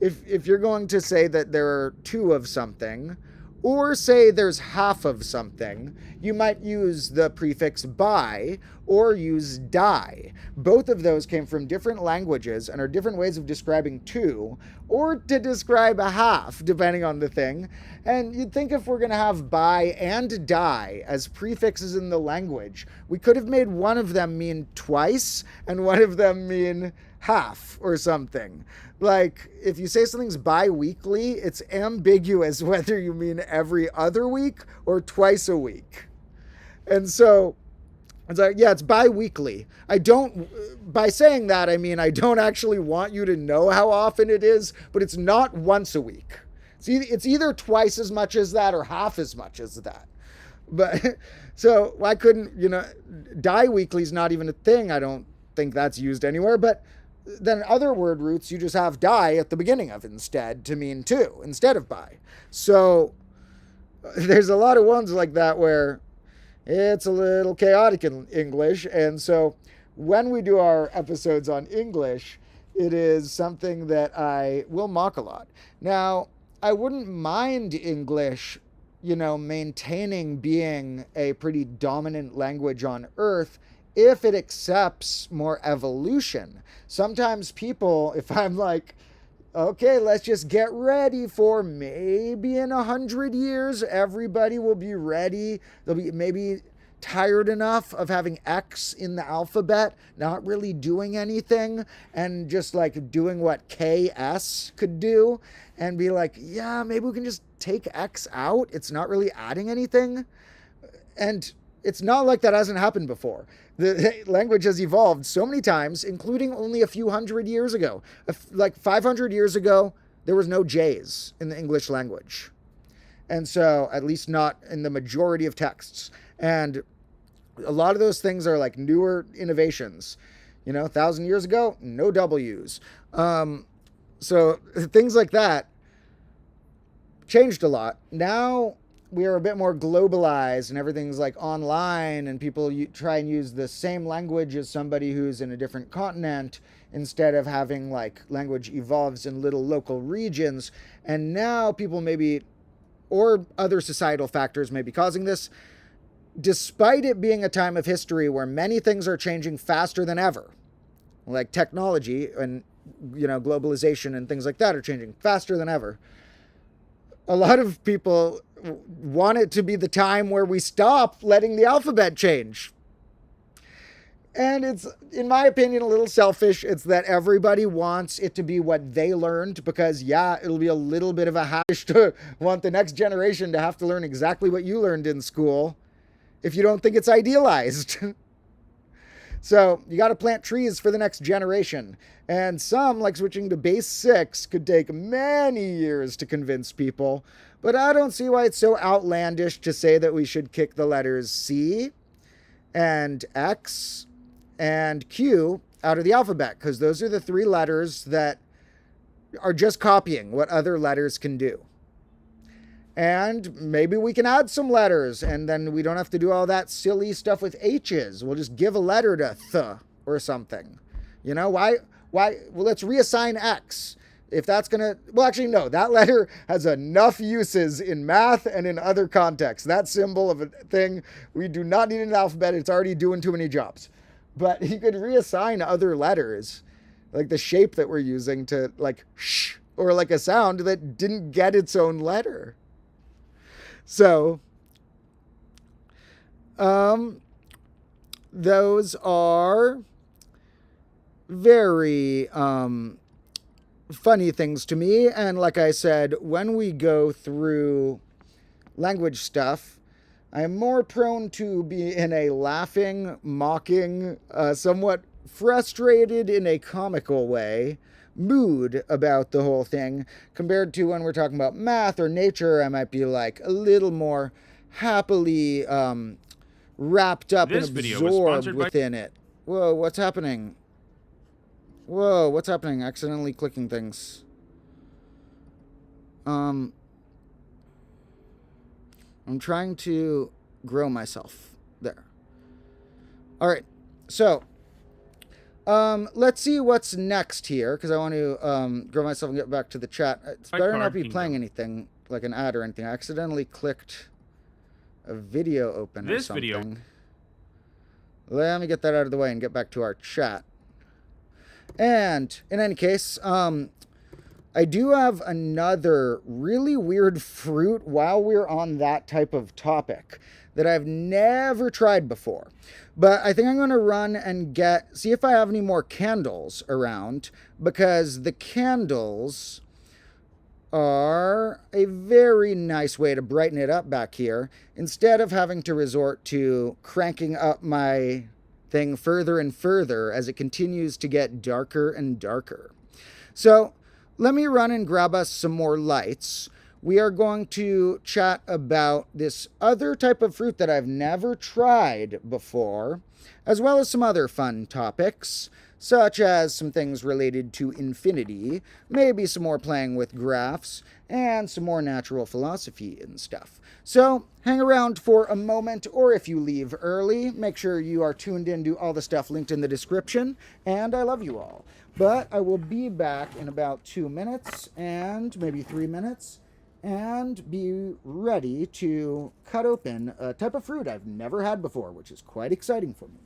If you're going to say that there are two of something, or say there's half of something, you might use the prefix by or use die. Both of those came from different languages and are different ways of describing two, or to describe a half, depending on the thing. And you'd think if we're going to have by and die as prefixes in the language, we could have made one of them mean twice and one of them mean half or something. If you say something's bi-weekly, it's ambiguous whether you mean every other week or twice a week. And so it's it's bi-weekly. By saying that, I mean, I don't actually want you to know how often it is, but it's not once a week. It's either twice as much as that or half as much as that. But so I couldn't, die-weekly is not even a thing. I don't think that's used anywhere, but then other word roots, you just have die at the beginning of instead to mean two instead of by. So there's a lot of ones like that where it's a little chaotic in English. And so when we do our episodes on English, it is something that I will mock a lot. Now, I wouldn't mind English, maintaining being a pretty dominant language on Earth if it accepts more evolution. Sometimes people, if I'm okay, let's just get ready for maybe in 100 years, everybody will be ready. They'll be maybe tired enough of having X in the alphabet, not really doing anything, and just doing what KS could do, and be yeah, maybe we can just take X out. It's not really adding anything. And it's not like that hasn't happened before. The language has evolved so many times, including only a few hundred years ago. 500 years ago, there was no J's in the English language. And so, at least not in the majority of texts. And a lot of those things are newer innovations. 1,000 years ago, no W's. So things like that changed a lot. Now we are a bit more globalized and everything's online, and people try and use the same language as somebody who's in a different continent instead of having language evolves in little local regions. And now people maybe, or other societal factors may be causing this, despite it being a time of history where many things are changing faster than ever, like technology and globalization and things like that are changing faster than ever. A lot of people want it to be the time where we stop letting the alphabet change. And it's, in my opinion, a little selfish. It's that everybody wants it to be what they learned because, it'll be a little bit of a hash to want the next generation to have to learn exactly what you learned in school if you don't think it's idealized. So you got to plant trees for the next generation. And some, like switching to base 6, could take many years to convince people. But I don't see why it's so outlandish to say that we should kick the letters C and X and Q out of the alphabet, because those are the 3 letters that are just copying what other letters can do. And maybe we can add some letters, and then we don't have to do all that silly stuff with H's. We'll just give a letter to th or something. You know, why? Well, let's reassign X. If that's going to... Well, actually, no. That letter has enough uses in math and in other contexts. That symbol of a thing, we do not need an alphabet. It's already doing too many jobs. But you could reassign other letters, like the shape that we're using to, like, sh, or like a sound that didn't get its own letter. So, those are very funny things to me. And like I said, when we go through language stuff, I am more prone to be in a laughing, mocking, somewhat frustrated in a comical way mood about the whole thing, compared to when we're talking about math or nature. I might be like a little more happily wrapped up and absorbed within it. Whoa, what's happening? Whoa, what's happening? Accidentally clicking things. I'm trying to grow myself. There. All right. So, let's see what's next here, because I want to grow myself and get back to the chat. It's better not be playing anything, like an ad or anything. I accidentally clicked a video open or something. Let me get that out of the way and get back to our chat. And in any case, I do have another really weird fruit while we're on that type of topic that I've never tried before. But I think I'm going to run and see if I have any more candles around, because the candles are a very nice way to brighten it up back here, instead of having to resort to cranking up my thing further and further as it continues to get darker and darker. So let me run and grab us some more lights. We are going to chat about this other type of fruit that I've never tried before, as well as some other fun topics, such as some things related to infinity, maybe some more playing with graphs, and some more natural philosophy and stuff. So hang around for a moment, or if you leave early, make sure you are tuned into all the stuff linked in the description, and I love you all. But I will be back in about 2 minutes, and maybe 3 minutes, and be ready to cut open a type of fruit I've never had before, which is quite exciting for me.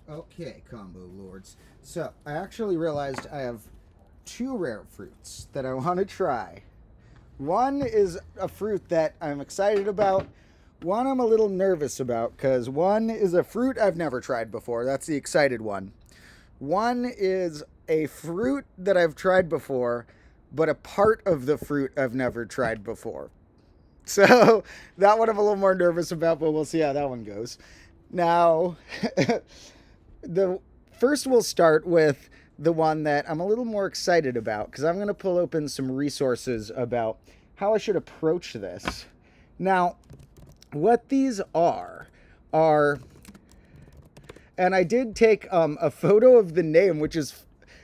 Okay, combo lords. So, I actually realized I have 2 rare fruits that I want to try. One is a fruit that I'm excited about. One I'm a little nervous about, because one is a fruit I've never tried before. That's the excited one. One is a fruit that I've tried before, but a part of the fruit I've never tried before. So, that one I'm a little more nervous about, but we'll see how that one goes. Now, the first we'll start with the one that I'm a little more excited about, because I'm going to pull open some resources about how I should approach this. Now, what these are, and I did take a photo of the name, it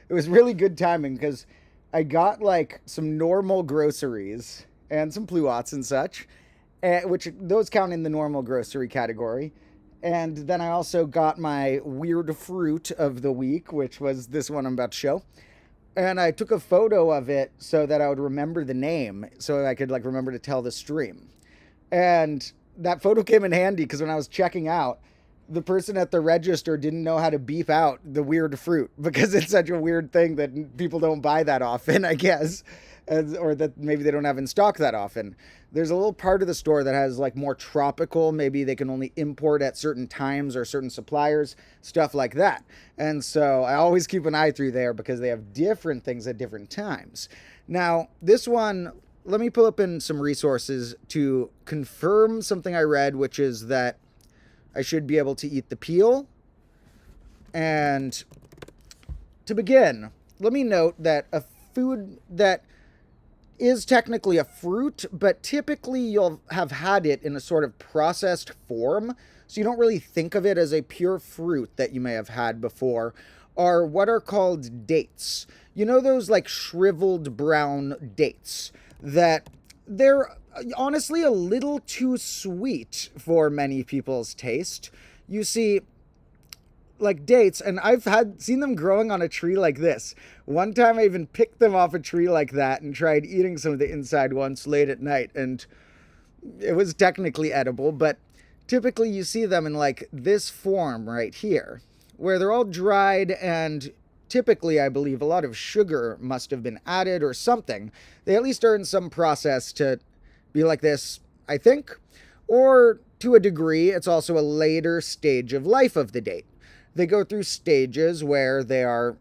was really good timing, because I got like some normal groceries and some pluots and such, which those count in the normal grocery category. And then I also got my weird fruit of the week, which was this one I'm about to show. And I took a photo of it so that I would remember the name, so I could like remember to tell the stream. And that photo came in handy because when I was checking out, the person at the register didn't know how to beep out the weird fruit because it's such a weird thing that people don't buy that often, I guess. Or that maybe they don't have in stock that often. There's a little part of the store that has like more tropical, maybe they can only import at certain times or certain suppliers, stuff like that. And so I always keep an eye through there because they have different things at different times. Now, this one, let me pull up in some resources to confirm something I read, which is that I should be able to eat the peel. And to begin, let me note that a food that is technically a fruit, but typically you'll have had it in a sort of processed form, so you don't really think of it as a pure fruit that you may have had before, are what are called dates. You know those like shriveled brown dates that they're honestly a little too sweet for many people's taste. You see, like dates, and I've seen them growing on a tree like this. One time I even picked them off a tree like that and tried eating some of the inside once late at night, and it was technically edible, but typically you see them in like this form right here, where they're all dried, and typically I believe a lot of sugar must have been added or something. They at least are in some process to be like this, I think, or to a degree it's also a later stage of life of the date. They go through stages where they are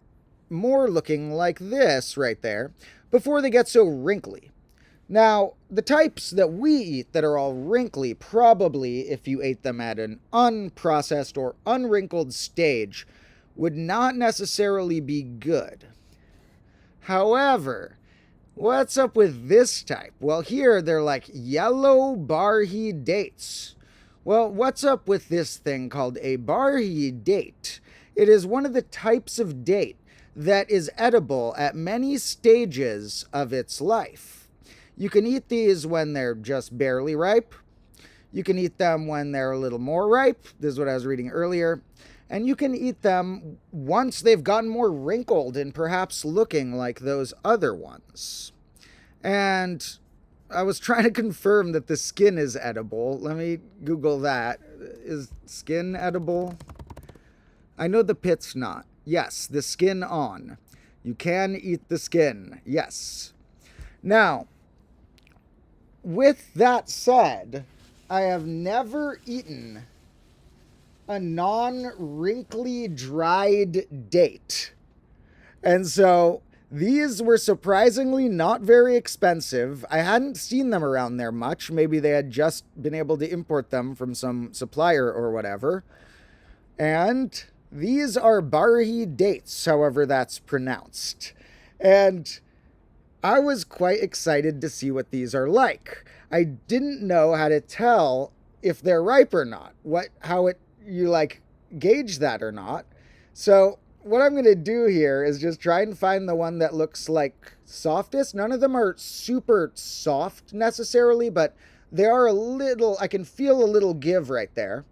more looking like this right there before they get so wrinkly. Now, the types that we eat that are all wrinkly, probably if you ate them at an unprocessed or unwrinkled stage, would not necessarily be good. However, what's up with this type? Well, here they're like yellow barhi dates. Well, what's up with this thing called a barhi date? It is one of the types of date that is edible at many stages of its life. You can eat these when they're just barely ripe. You can eat them when they're a little more ripe. This is what I was reading earlier. And you can eat them once they've gotten more wrinkled and perhaps looking like those other ones. And I was trying to confirm that the skin is edible. Let me Google that. Is skin edible? I know the pit's not. Yes, the skin on. You can eat the skin. Yes. Now, with that said, I have never eaten a non-wrinkly dried date. And so these were surprisingly not very expensive. I hadn't seen them around there much. Maybe they had just been able to import them from some supplier or whatever. And these are barhi dates, however that's pronounced. And I was quite excited to see what these are like. I didn't know how to tell if they're ripe or not. You like gauge that or not. So what I'm going to do here is just try and find the one that looks like softest. None of them are super soft necessarily, but they are a little, I can feel a little give right there.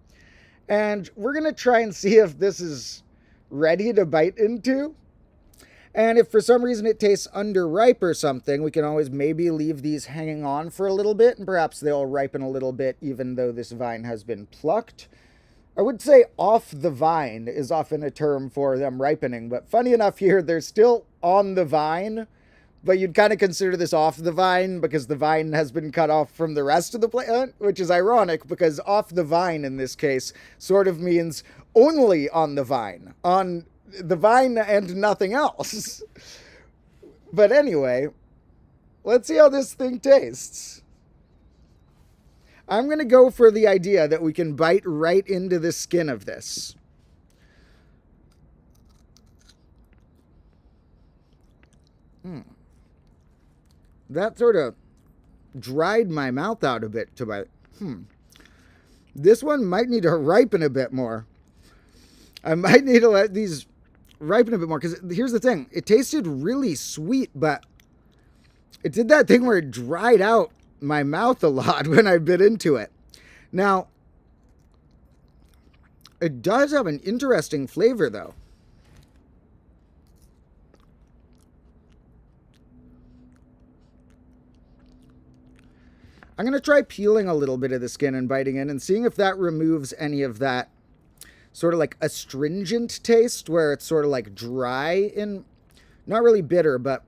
And we're going to try and see if this is ready to bite into. And if for some reason it tastes underripe or something, we can always maybe leave these hanging on for a little bit, and perhaps they'll ripen a little bit even though this vine has been plucked. I would say off the vine is often a term for them ripening, but funny enough here, they're still on the vine, but you'd kind of consider this off the vine because the vine has been cut off from the rest of the plant, which is ironic because off the vine in this case sort of means only on the vine and nothing else. But anyway, let's see how this thing tastes. I'm going to go for the idea that we can bite right into the skin of this. That sort of dried my mouth out a bit to bite. This one might need to ripen a bit more. I might need to let these ripen a bit more, because here's the thing. It tasted really sweet, but it did that thing where it dried out my mouth a lot when I bit into it. Now, it does have an interesting flavor, though. I'm going to try peeling a little bit of the skin and biting in and seeing if that removes any of that sort of like astringent taste where it's sort of like dry and not really bitter, but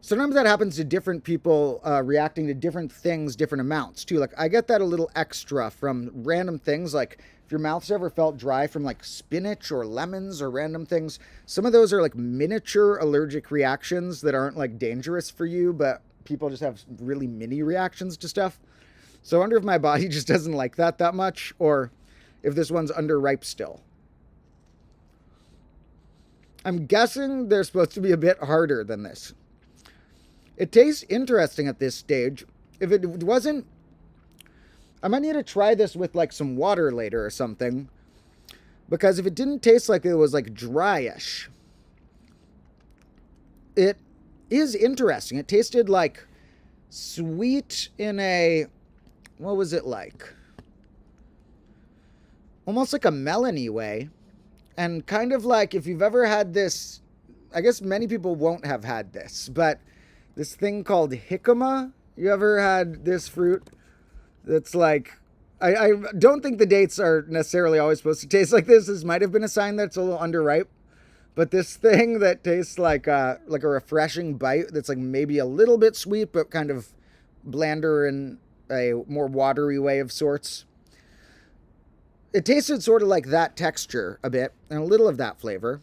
sometimes that happens to different people reacting to different things, different amounts too. Like I get that a little extra from random things. Like if your mouth's ever felt dry from like spinach or lemons or random things, some of those are like miniature allergic reactions that aren't like dangerous for you, but people just have really mini reactions to stuff. So I wonder if my body just doesn't like that much, or if this one's underripe still. I'm guessing they're supposed to be a bit harder than this. It tastes interesting at this stage. If it wasn't, I might need to try this with like some water later or something, because if it didn't taste like it was like dryish, it is interesting. It tasted like sweet in a, what was it like? Almost like a melony way. And kind of like if you've ever had this, I guess many people won't have had this, but this thing called jicama. You ever had this fruit that's like, I don't think the dates are necessarily always supposed to taste like this. This might have been a sign that it's a little underripe. But this thing that tastes like a refreshing bite that's like maybe a little bit sweet, but kind of blander in a more watery way of sorts. It tasted sort of like that texture a bit, and a little of that flavor.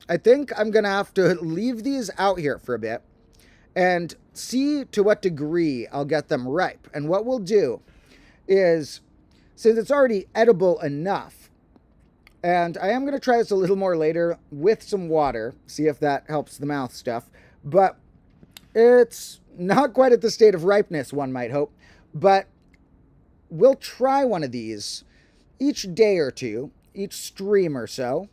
I think I'm going to have to leave these out here for a bit and see to what degree I'll get them ripe. And what we'll do is, since it's already edible enough, and I am going to try this a little more later with some water, see if that helps the mouth stuff, but it's not quite at the state of ripeness, one might hope, but we'll try one of these each day or two, each stream or so,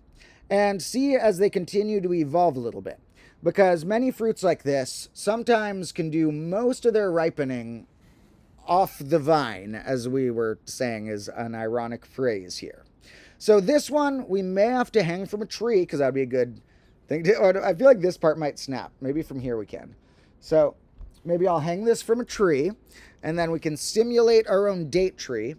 and see as they continue to evolve a little bit. Because many fruits like this sometimes can do most of their ripening off the vine, as we were saying is an ironic phrase here. So this one, we may have to hang from a tree, because that would be a good thing to, or I feel like this part might snap. Maybe from here we can. So maybe I'll hang this from a tree, and then we can simulate our own date tree.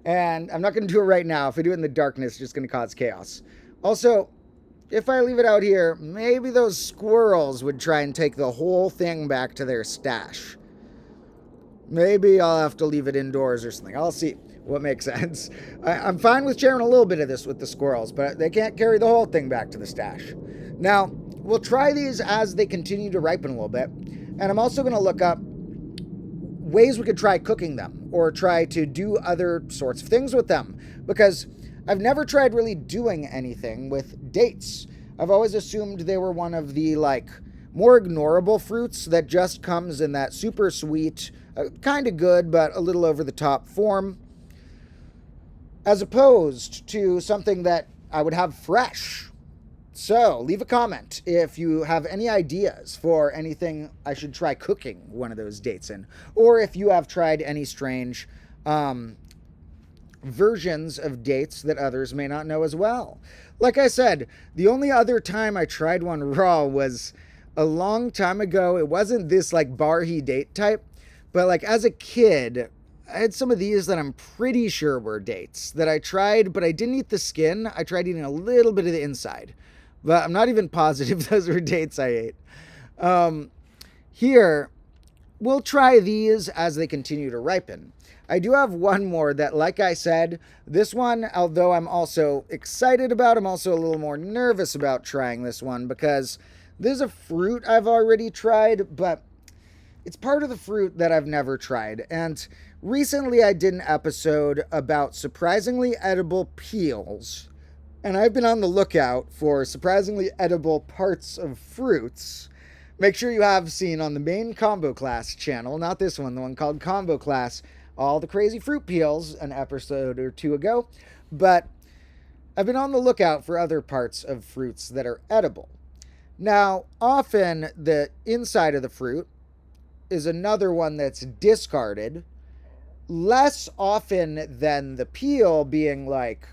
And I'm not going to do it right now. If I do it in the darkness, it's just going to cause chaos. Also, if I leave it out here, maybe those squirrels would try and take the whole thing back to their stash. Maybe I'll have to leave it indoors or something. I'll see what makes sense. I'm fine with sharing a little bit of this with the squirrels, but they can't carry the whole thing back to the stash. Now, we'll try these as they continue to ripen a little bit. And I'm also going to look up ways we could try cooking them or try to do other sorts of things with them, because I've never tried really doing anything with dates. I've always assumed they were one of the like more ignorable fruits that just comes in that super sweet, kind of good, but a little over the top form, as opposed to something that I would have fresh. So leave a comment if you have any ideas for anything I should try cooking one of those dates in, or if you have tried any strange versions of dates that others may not know as well. Like I said, the only other time I tried one raw was a long time ago. It wasn't this like Barhi date type, but like as a kid, I had some of these that I'm pretty sure were dates that I tried, but I didn't eat the skin. I tried eating a little bit of the inside, but I'm not even positive those were dates I ate. Here, we'll try these as they continue to ripen. I do have one more that, like I said, this one, although I'm also excited about, I'm also a little more nervous about trying this one because there's a fruit I've already tried, but it's part of the fruit that I've never tried. And recently I did an episode about surprisingly edible peels, and I've been on the lookout for surprisingly edible parts of fruits. Make sure you have seen on the main Combo Class channel, not this one, the one called Combo Class, all the crazy fruit peels an episode or two ago. But I've been on the lookout for other parts of fruits that are edible. Now, often the inside of the fruit is another one that's discarded, less often than the peel being like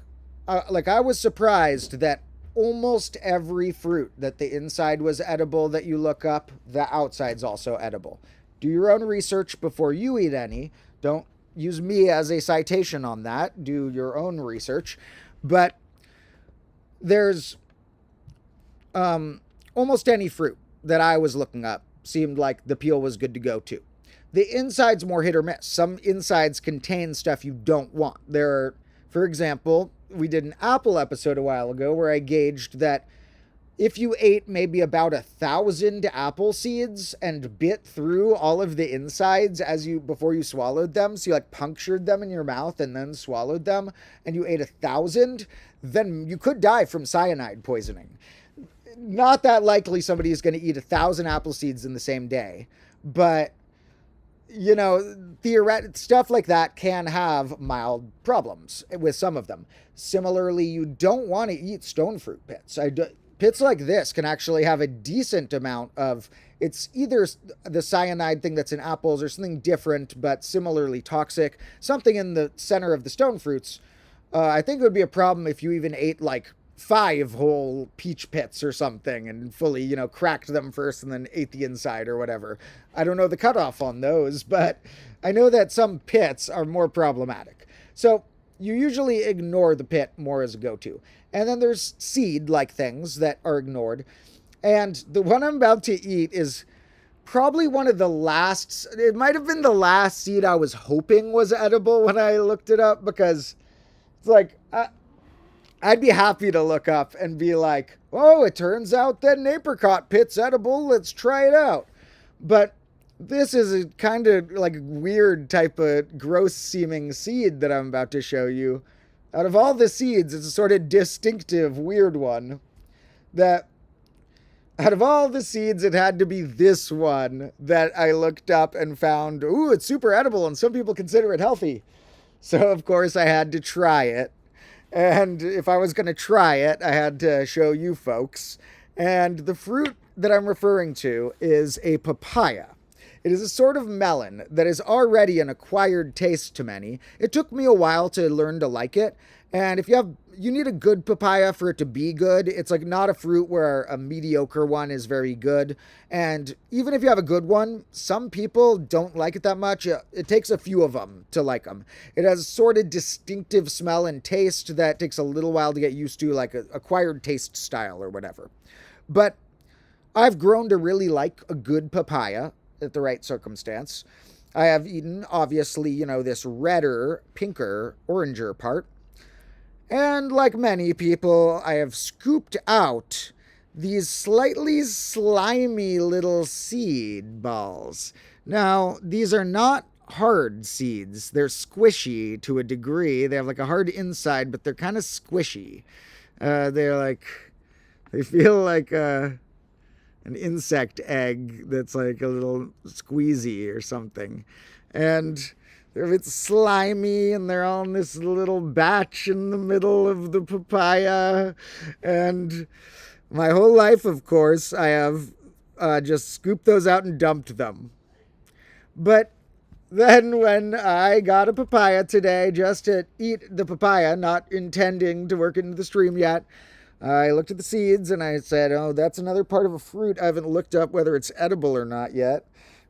I was surprised that almost every fruit that the inside was edible that you look up, the outside's also edible. Do your own research before you eat any. Don't use me as a citation on that. Do your own research. But there's almost any fruit that I was looking up seemed like the peel was good to go too. The inside's more hit or miss. Some insides contain stuff you don't want. There are, for example, we did an apple episode a while ago where I gauged that if you ate maybe about 1,000 apple seeds and bit through all of the insides before you swallowed them, so you like punctured them in your mouth and then swallowed them, and you ate 1,000, then you could die from cyanide poisoning. Not that likely somebody is going to eat 1,000 apple seeds in the same day, but you know, stuff like that can have mild problems with some of them. Similarly, you don't want to eat stone fruit pits. Pits like this can actually have a decent amount of, it's either the cyanide thing that's in apples or something different, but similarly toxic. Something in the center of the stone fruits. I think it would be a problem if you even ate like 5 whole peach pits or something and fully, cracked them first and then ate the inside or whatever. I don't know the cutoff on those, but I know that some pits are more problematic. So you usually ignore the pit more as a go-to. And then there's seed-like things that are ignored. And the one I'm about to eat is probably one of the last, it might have been the last seed I was hoping was edible when I looked it up, because it's like, I'd be happy to look up and be like, oh, it turns out that an apricot pit's edible. Let's try it out. But this is a kind of like weird type of gross seeming seed that I'm about to show you. Out of all the seeds, it's a sort of distinctive, weird one. That out of all the seeds, it had to be this one that I looked up and found, ooh, it's super edible and some people consider it healthy. So, of course, I had to try it. And if I was going to try it, I had to show you folks. And the fruit that I'm referring to is a papaya. It is a sort of melon that is already an acquired taste to many. It took me a while to learn to like it. And if you need a good papaya for it to be good. It's like not a fruit where a mediocre one is very good. And even if you have a good one, some people don't like it that much. It takes a few of them to like them. It has sort of distinctive smell and taste that takes a little while to get used to, like an acquired taste style or whatever. But I've grown to really like a good papaya at the right circumstance. I have eaten, obviously, this redder, pinker, oranger part. And like many people, I have scooped out these slightly slimy little seed balls. Now, these are not hard seeds. They're squishy to a degree. They have like a hard inside, but they're kind of squishy. They feel like an insect egg that's like a little squeezy or something. And they're a bit slimy, and they're all in this little batch in the middle of the papaya. And my whole life, of course, I have just scooped those out and dumped them. But then when I got a papaya today, just to eat the papaya, not intending to work into the stream yet, I looked at the seeds and I said, oh, that's another part of a fruit. I haven't looked up whether it's edible or not yet.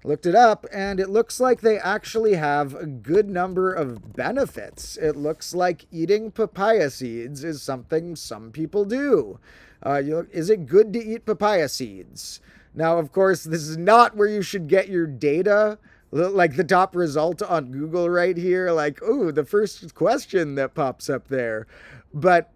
Looked it up, and it looks like they actually have a good number of benefits. It looks like eating papaya seeds is something some people do. Is it good to eat papaya seeds? Now, of course, this is not where you should get your data. Like the top result on Google right here, like, ooh, the first question that pops up there. But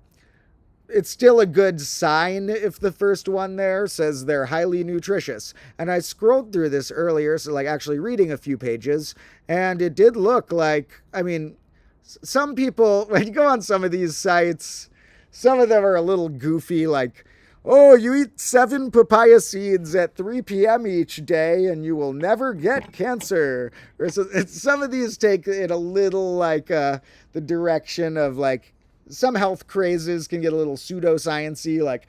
it's still a good sign if the first one there says they're highly nutritious. And I scrolled through this earlier, so like actually reading a few pages, and it did look like, I mean, some people, when you go on some of these sites, some of them are a little goofy, like, oh, you eat 7 papaya seeds at 3 p.m. each day and you will never get cancer. Or some of these take it a little like the direction of like, some health crazes can get a little pseudoscience-y, like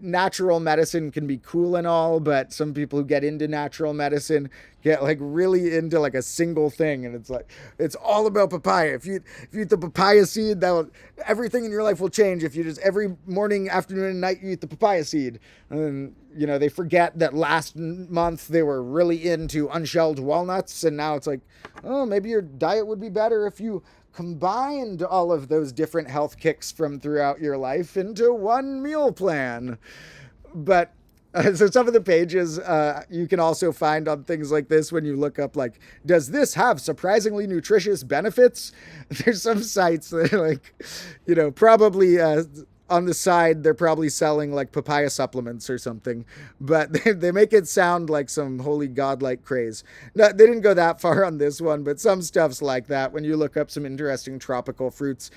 natural medicine can be cool and all, but some people who get into natural medicine get like really into like a single thing, and it's like it's all about papaya. If you eat the papaya seed, everything in your life will change. If you just every morning, afternoon, and night you eat the papaya seed, and they forget that last month they were really into unshelled walnuts, and now it's like, oh, maybe your diet would be better if you combined all of those different health kicks from throughout your life into one meal plan. But so some of the pages you can also find on things like this when you look up, like, does this have surprisingly nutritious benefits? There's some sites that are like, probably on the side, they're probably selling like papaya supplements or something, but they make it sound like some holy godlike craze. No, they didn't go that far on this one, but some stuff's like that. When you look up some interesting tropical fruits,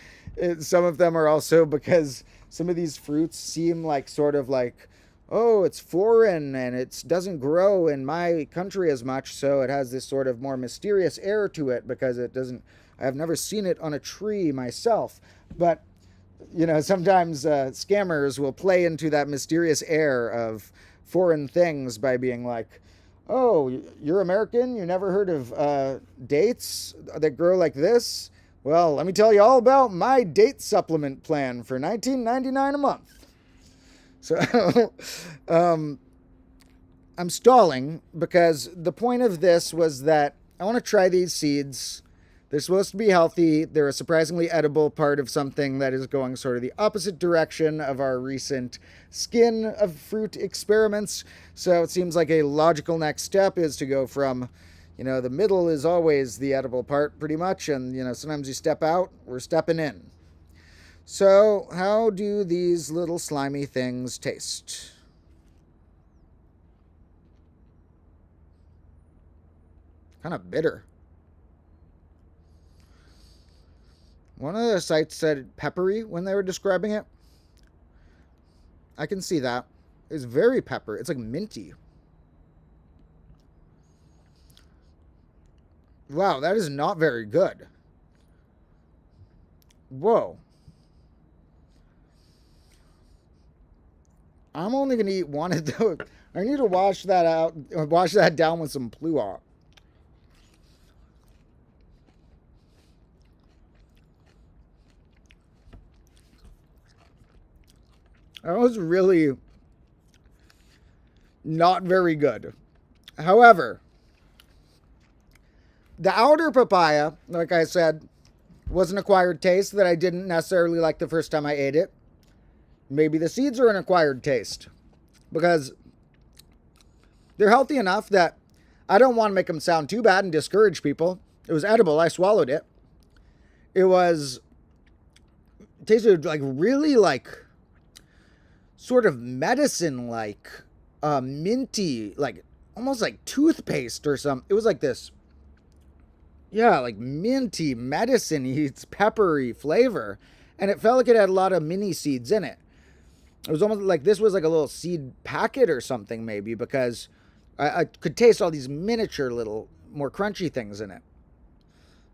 some of them are also because some of these fruits seem like sort of like, oh, it's foreign and it doesn't grow in my country as much, so it has this sort of more mysterious air to it because I've never seen it on a tree myself. But sometimes scammers will play into that mysterious air of foreign things by being like, oh, you're American? You never heard of dates that grow like this? Well, let me tell you all about my date supplement plan for $19.99 a month. So I'm stalling because the point of this was that I want to try these seeds. They're supposed to be healthy. They're a surprisingly edible part of something that is going sort of the opposite direction of our recent skin of fruit experiments. So it seems like a logical next step is to go from, the middle is always the edible part pretty much. And, sometimes you step out, we're stepping in. So how do these little slimy things taste? Kind of bitter. One of the sites said peppery when they were describing it. I can see that. It's very pepper. It's like minty. Wow, that is not very good. Whoa. I'm only going to eat one of those. I need to wash that out, wash that down with some Pluot. That was really not very good. However, the outer papaya, like I said, was an acquired taste that I didn't necessarily like the first time I ate it. Maybe the seeds are an acquired taste because they're healthy enough that I don't want to make them sound too bad and discourage people. It was edible. I swallowed it. It tasted like really like sort of medicine-like, minty, like almost like toothpaste or something. It was like this, like minty, medicine-y, peppery flavor. And it felt like it had a lot of mini seeds in it. It was almost like this was like a little seed packet or something maybe, because I could taste all these miniature little, more crunchy things in it.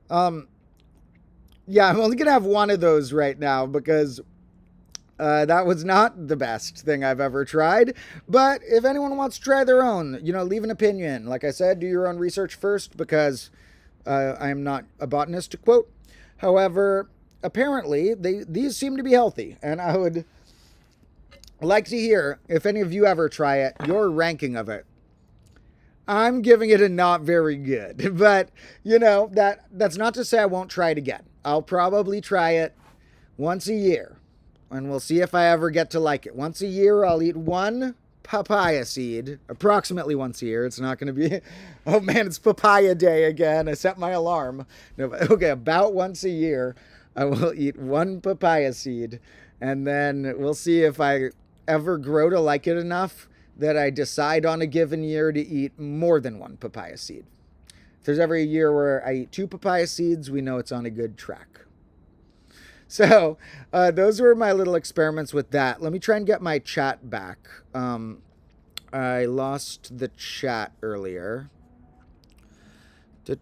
Yeah, I'm only going to have one of those right now because that was not the best thing I've ever tried. But if anyone wants to try their own, leave an opinion. Like I said, do your own research first because I am not a botanist, to quote. However, apparently, these seem to be healthy. And I'd like to hear, if any of you ever try it, your ranking of it. I'm giving it a not very good, but you know, that's not to say I won't try it again. I'll probably try it once a year, and we'll see if I ever get to like it. Once a year, I'll eat one papaya seed, approximately once a year. It's not going to be, oh man, it's papaya day again. I set my alarm. No, okay, about once a year, I will eat one papaya seed, and then we'll see if I ever grow to like it enough that I decide on a given year to eat more than one papaya seed. If there's ever a year where I eat 2 papaya seeds, we know it's on a good track. So those were my little experiments with that. Let me try and get my chat back. I lost the chat earlier. Thank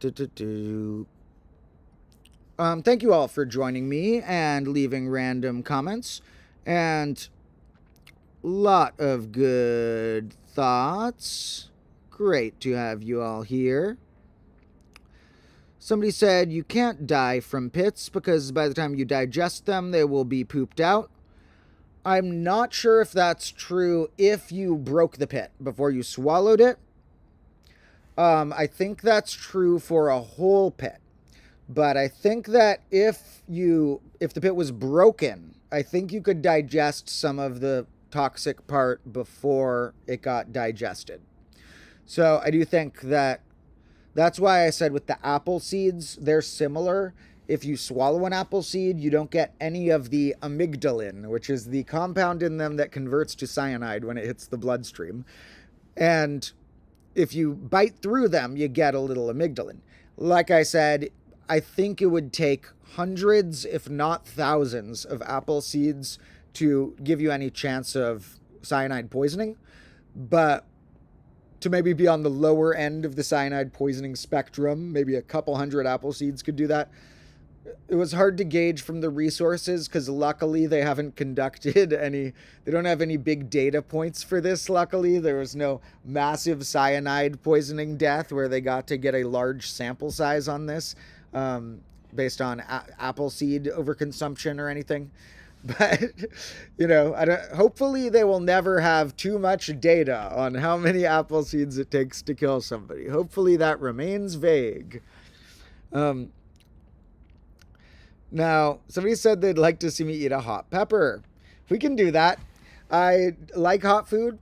you all for joining me and leaving random comments. And lot of good thoughts. Great to have you all here. Somebody said you can't die from pits because by the time you digest them, they will be pooped out. I'm not sure if that's true if you broke the pit before you swallowed it. I think that's true for a whole pit. But I think that if the pit was broken, I think you could digest some of the toxic part before it got digested. So I do think that's why I said with the apple seeds, they're similar. If you swallow an apple seed, you don't get any of the amygdalin, which is the compound in them that converts to cyanide when it hits the bloodstream. And if you bite through them, you get a little amygdalin. Like I said, I think it would take hundreds, if not thousands, of apple seeds to give you any chance of cyanide poisoning, but to maybe be on the lower end of the cyanide poisoning spectrum, maybe a couple hundred apple seeds could do that. It was hard to gauge from the resources because luckily they haven't conducted they don't have any big data points for this. Luckily, there was no massive cyanide poisoning death where they got to get a large sample size on this based on apple seed overconsumption or anything. But, you know, hopefully they will never have too much data on how many apple seeds it takes to kill somebody. Hopefully that remains vague. Now, somebody said they'd like to see me eat a hot pepper. We can do that. I like hot food,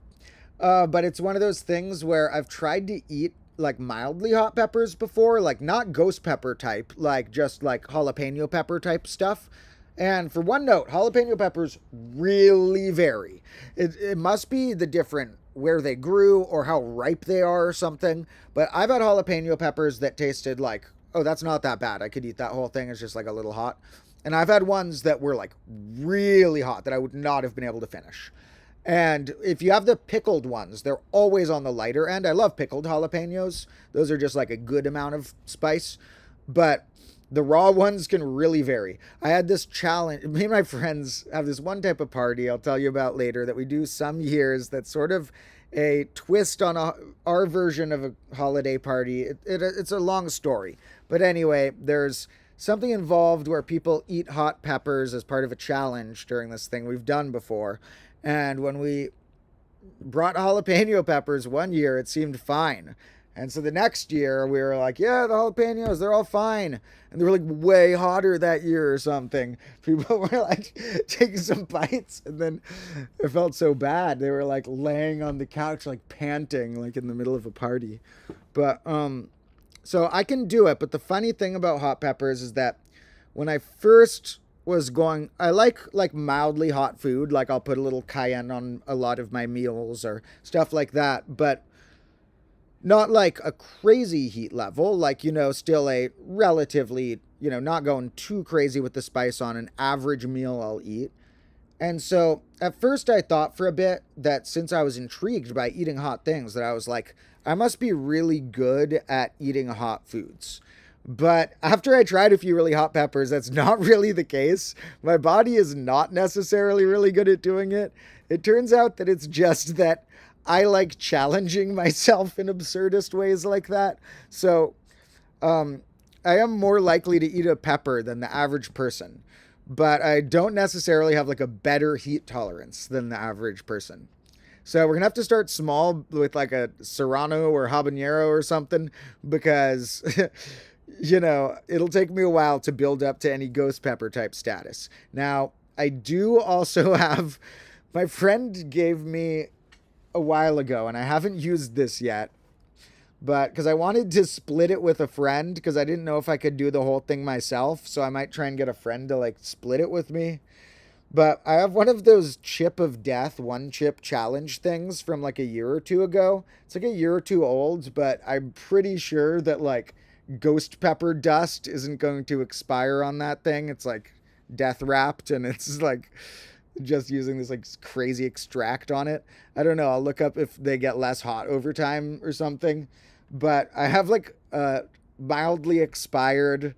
but it's one of those things where I've tried to eat like mildly hot peppers before, like not ghost pepper type, like just like jalapeno pepper type stuff. And for one note, jalapeno peppers really vary. It must be the different where they grew or how ripe they are or something. But I've had jalapeno peppers that tasted like, oh, that's not that bad. I could eat that whole thing. It's just like a little hot. And I've had ones that were like really hot that I would not have been able to finish. And if you have the pickled ones, they're always on the lighter end. I love pickled jalapenos. Those are just like a good amount of spice. But the raw ones can really vary. I had this challenge. Me and my friends have this one type of party I'll tell you about later that we do some years that's sort of a twist on our version of a holiday party. It's a long story. But anyway, there's something involved where people eat hot peppers as part of a challenge during this thing we've done before. And when we brought jalapeno peppers one year, it seemed fine. And so the next year we were like, yeah, the jalapenos, they're all fine. And they were like way hotter that year or something. People were like taking some bites and then it felt so bad. They were like laying on the couch, like panting, like in the middle of a party. But, so I can do it. But the funny thing about hot peppers is that when I first was going, I like mildly hot food. Like I'll put a little cayenne on a lot of my meals or stuff like that. But not like a crazy heat level, like, you know, still a relatively, you know, not going too crazy with the spice on an average meal I'll eat. And so at first I thought for a bit that since I was intrigued by eating hot things, that I was like, I must be really good at eating hot foods. But after I tried a few really hot peppers, that's not really the case. My body is not necessarily really good at doing it. It turns out that it's just that I like challenging myself in absurdist ways like that. So I am more likely to eat a pepper than the average person. but I don't necessarily have like a better heat tolerance than the average person. So we're gonna have to start small with like a Serrano or Habanero or something, because it'll take me a while to build up to any ghost pepper type status. Now, I do also have, my friend gave me a while ago, and I haven't used this yet, but because I wanted to split it with a friend, because I didn't know if I could do the whole thing myself, so I might try and get a friend to like split it with me. But I have one of those chip of death, one chip challenge things from like a year or two ago. It's like a year or two old, but I'm pretty sure that like ghost pepper dust isn't going to expire on that thing. It's like death wrapped, and it's like just using this like crazy extract on it. I don't know. I'll look up if they get less hot over time or something. But I have like a mildly expired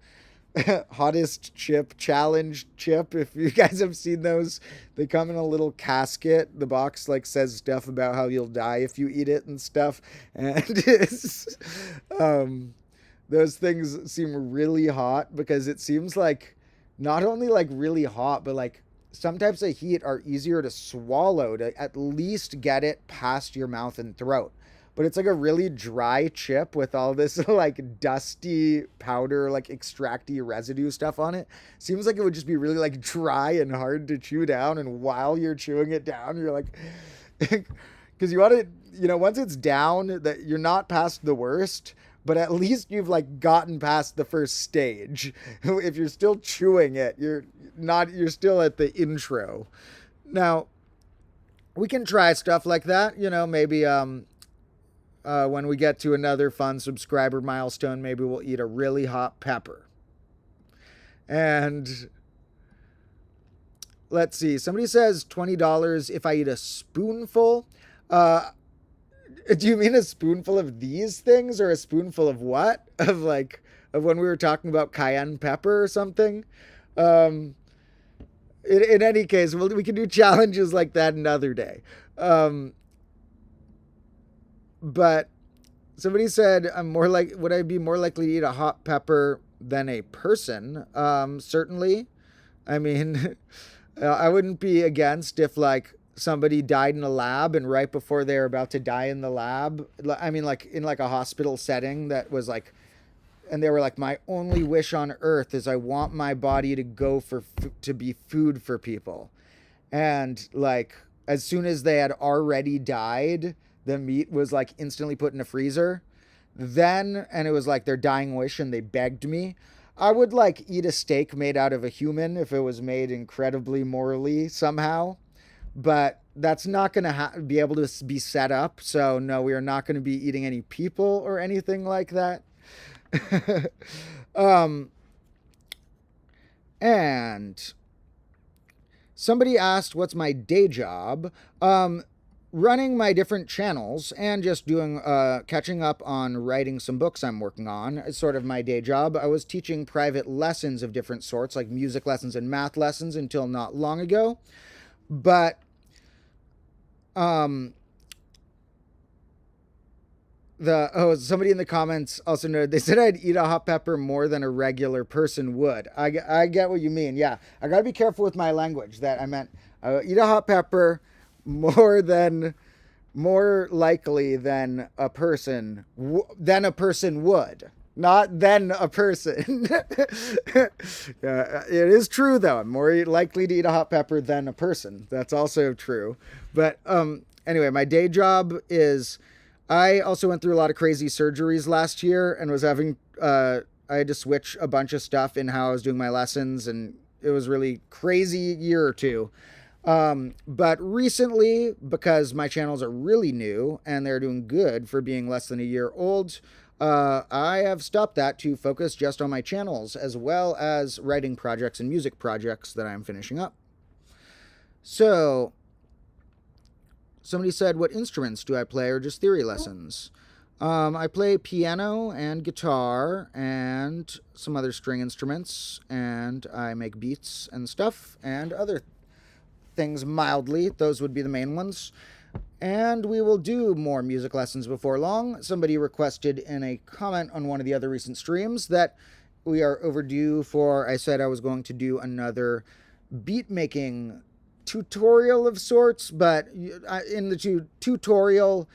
hottest chip challenge chip. If you guys have seen those, they come in a little casket. The box like says stuff about how you'll die if you eat it and stuff. And it's, those things seem really hot, because it seems like not only like really hot, but like some types of heat are easier to swallow to at least get it past your mouth and throat. But it's like a really dry chip with all this like dusty powder, like extracty residue stuff on it. Seems like it would just be really like dry and hard to chew down. And while you're chewing it down, you're like, because you want it, once it's down, that you're not past the worst, but at least you've like gotten past the first stage. If you're still chewing it, you're still at the intro. Now, we can try stuff like that, maybe, when we get to another fun subscriber milestone, maybe we'll eat a really hot pepper. And let's see. Somebody says $20 if I eat a spoonful. Do you mean a spoonful of these things, or a spoonful of what? Of when we were talking about cayenne pepper or something? In any case, we can do challenges like that another day. But somebody said, would I be more likely to eat a hot pepper than a person? Certainly. I mean, I wouldn't be against if like somebody died in a lab, and right before they were about to die in the lab, I mean, like in like a hospital setting, that was like, and they were like, my only wish on earth is I want my body to go to be food for people. And like, as soon as they had already died, the meat was like instantly put in a freezer. And it was like their dying wish, and they begged me. I would like eat a steak made out of a human if it was made incredibly morally somehow. But that's not going to be able to be set up. So no, we are not going to be eating any people or anything like that. And somebody asked, what's my day job? Running my different channels and just doing, catching up on writing some books I'm working on is sort of my day job. I was teaching private lessons of different sorts, like music lessons and math lessons, until not long ago. But, somebody in the comments also noted, they said I'd eat a hot pepper more than a regular person would. I get what you mean. Yeah. I gotta be careful with my language, that I meant I would eat a hot pepper more likely than a person would, not than a person. It is true though. I'm more likely to eat a hot pepper than a person. That's also true. But anyway, my day job is, I also went through a lot of crazy surgeries last year, and was having I had to switch a bunch of stuff in how I was doing my lessons, and it was really crazy year or two. But recently, because my channels are really new and they're doing good for being less than a year old, I have stopped that to focus just on my channels, as well as writing projects and music projects that I'm finishing up. So, somebody said, what instruments do I play, or just theory lessons? I play piano and guitar and some other string instruments, and I make beats and stuff and other things mildly. Those would be the main ones. And we will do more music lessons before long. Somebody requested in a comment on one of the other recent streams that we are overdue for, I said I was going to do another beat making tutorial of sorts, but in the tutorial,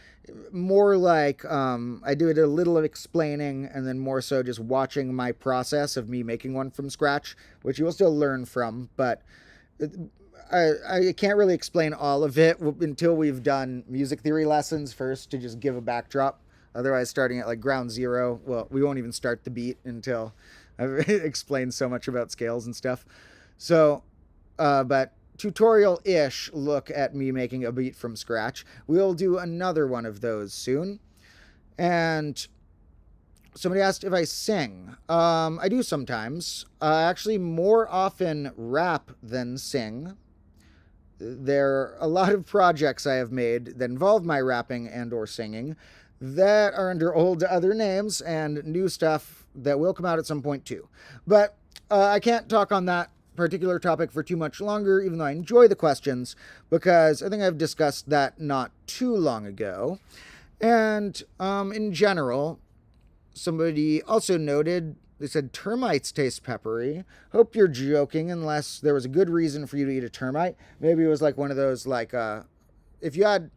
more like I do it a little of explaining and then more so just watching my process of me making one from scratch, which you will still learn from, but I can't really explain all of it until we've done music theory lessons first to just give a backdrop. Otherwise, starting at like ground zero, well, we won't even start the beat until I've explained so much about scales and stuff. So, but tutorial-ish look at me making a beat from scratch. We'll do another one of those soon. And somebody asked if I sing. I do sometimes. Actually, more often rap than sing. There are a lot of projects I have made that involve my rapping and or singing that are under old other names and new stuff that will come out at some point too. But I can't talk on that particular topic for too much longer, even though I enjoy the questions, because I think I've discussed that not too long ago. And in general, somebody also noted, they said termites taste peppery. Hope you're joking, unless there was a good reason for you to eat a termite. Maybe it was like one of those, like, if you had,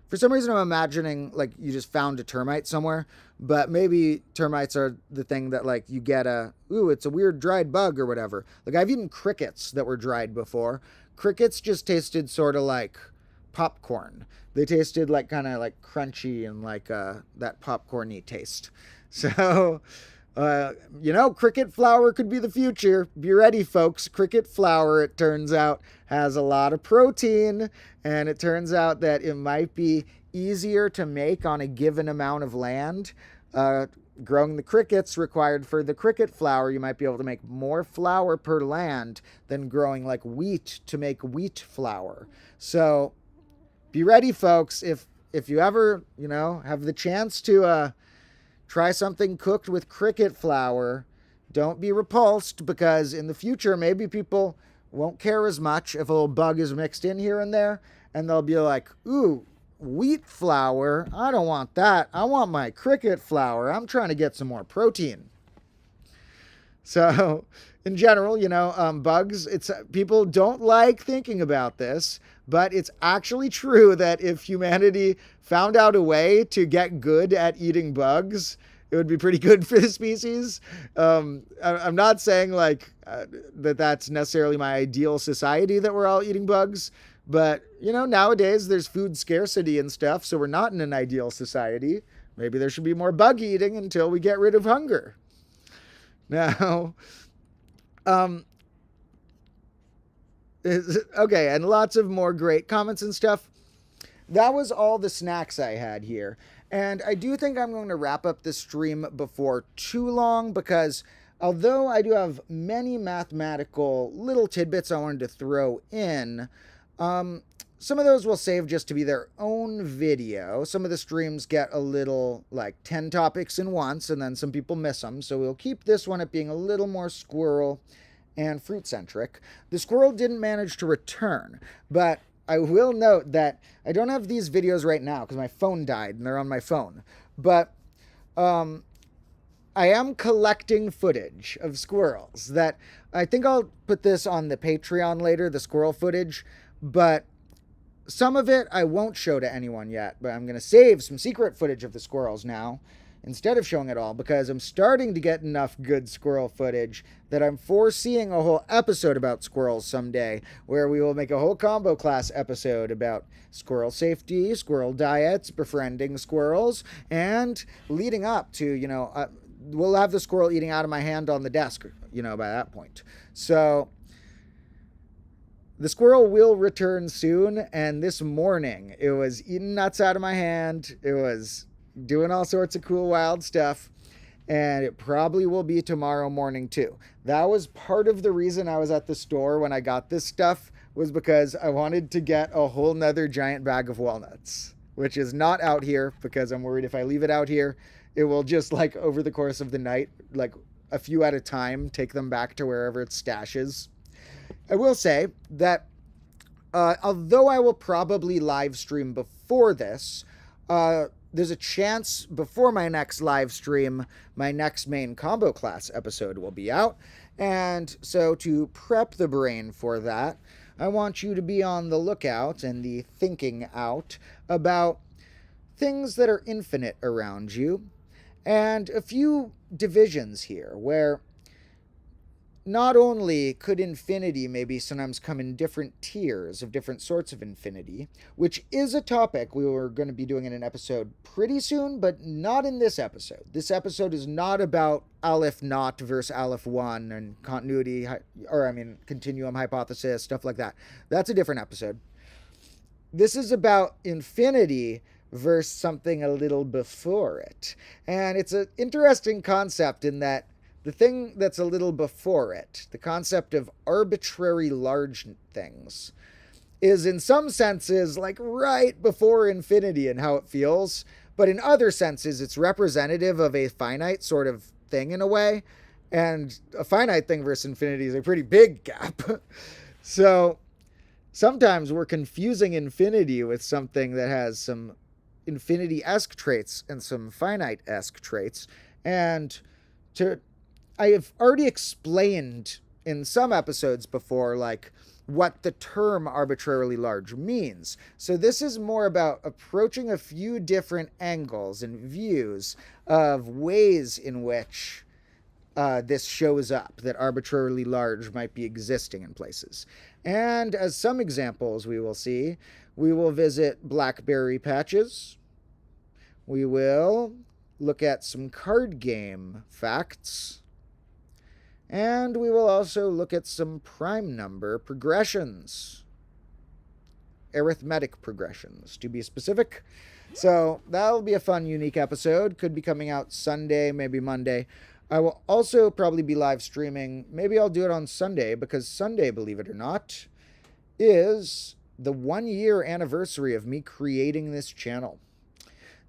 for some reason I'm imagining like you just found a termite somewhere, but maybe termites are the thing that like you get it's a weird dried bug or whatever. Like I've eaten crickets that were dried before. Crickets just tasted sort of like popcorn. They tasted like kind of like crunchy and like that popcorny taste. So, cricket flour could be the future. Be ready, folks. Cricket flour, it turns out, has a lot of protein, and it turns out that it might be easier to make on a given amount of land. Growing the crickets required for the cricket flour, you might be able to make more flour per land than growing like wheat to make wheat flour. So be ready, folks. If you ever, have the chance to try something cooked with cricket flour, don't be repulsed, because in the future, maybe people won't care as much if a little bug is mixed in here and there, and they'll be like, ooh, wheat flour? I don't want that. I want my cricket flour. I'm trying to get some more protein. So, in general, bugs, people don't like thinking about this, but it's actually true that if humanity found out a way to get good at eating bugs, it would be pretty good for the species. I'm not saying like that's necessarily my ideal society that we're all eating bugs, but nowadays there's food scarcity and stuff, so we're not in an ideal society. Maybe there should be more bug eating until we get rid of hunger. Now, okay, and lots of more great comments and stuff. That was all the snacks I had here. And I do think I'm going to wrap up this stream before too long, because although I do have many mathematical little tidbits I wanted to throw in, some of those will save just to be their own video. Some of the streams get a little, like, 10 topics in once, and then some people miss them. So we'll keep this one at being a little more squirrel and fruit-centric. The squirrel didn't manage to return, but I will note that I don't have these videos right now because my phone died and they're on my phone. But I am collecting footage of squirrels that I think I'll put this on the Patreon later, the squirrel footage, but some of it I won't show to anyone yet, but I'm going to save some secret footage of the squirrels now instead of showing it all, because I'm starting to get enough good squirrel footage that I'm foreseeing a whole episode about squirrels someday, where we will make a whole combo class episode about squirrel safety, squirrel diets, befriending squirrels, and leading up to, we'll have the squirrel eating out of my hand on the desk, by that point. So the squirrel will return soon, and this morning it was eating nuts out of my hand. It was doing all sorts of cool, wild stuff, and it probably will be tomorrow morning too. That was part of the reason I was at the store when I got this stuff, was because I wanted to get a whole nother giant bag of walnuts, which is not out here because I'm worried if I leave it out here, it will just, like, over the course of the night, like a few at a time, take them back to wherever its stash is. I will say that although I will probably live stream before this, there's a chance before my next live stream, my next main combo class episode will be out. And so to prep the brain for that, I want you to be on the lookout and the thinking out about things that are infinite around you, and a few divisions here where not only could infinity maybe sometimes come in different tiers of different sorts of infinity, which is a topic we were going to be doing in an episode pretty soon, but not in this episode. This episode is not about Aleph naught versus Aleph 1 and continuity, continuum hypothesis, stuff like that. That's a different episode. This is about infinity versus something a little before it. And it's an interesting concept in that the thing that's a little before it, the concept of arbitrary large things, is in some senses like right before infinity and how it feels, but in other senses it's representative of a finite sort of thing in a way, and a finite thing versus infinity is a pretty big gap. So sometimes we're confusing infinity with something that has some infinity-esque traits and some finite-esque traits, and I have already explained in some episodes before, like, what the term arbitrarily large means. So this is more about approaching a few different angles and views of ways in which this shows up, that arbitrarily large might be existing in places. And as some examples we will see, we will visit blackberry patches. We will look at some card game facts. And we will also look at some prime number progressions. Arithmetic progressions, to be specific. So that'll be a fun, unique episode. Could be coming out Sunday, maybe Monday. I will also probably be live streaming. Maybe I'll do it on Sunday, because Sunday, believe it or not, is the 1-year anniversary of me creating this channel.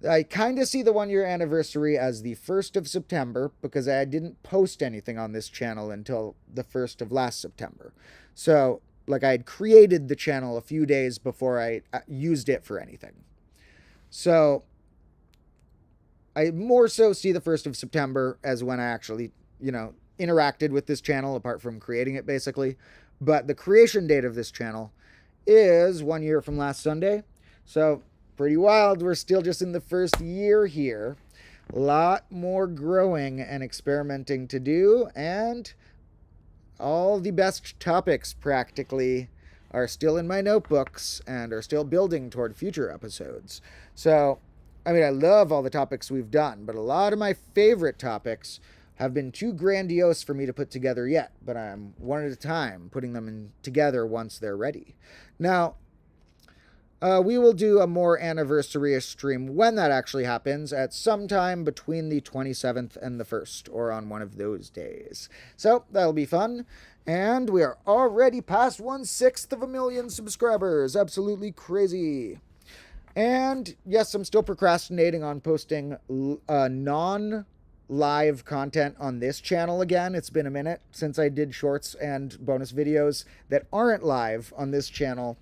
I kind of see the 1-year anniversary as the 1st of September, because I didn't post anything on this channel until the 1st of last September. So, like, I had created the channel a few days before I used it for anything. So, I more so see the 1st of September as when I actually, interacted with this channel, apart from creating it, basically. But the creation date of this channel is 1 year from last Sunday. So, pretty wild. We're still just in the first year here. A lot more growing and experimenting to do, and all the best topics practically are still in my notebooks and are still building toward future episodes. So, I love all the topics we've done, but a lot of my favorite topics have been too grandiose for me to put together yet, but I'm one at a time putting them together once they're ready. Now, we will do a more anniversary-ish stream when that actually happens, at some time between the 27th and the 1st, or on one of those days. So, that'll be fun. And we are already past 1/6 of a million subscribers. Absolutely crazy. And yes, I'm still procrastinating on posting non-live content on this channel again. It's been a minute since I did shorts and bonus videos that aren't live on this channel.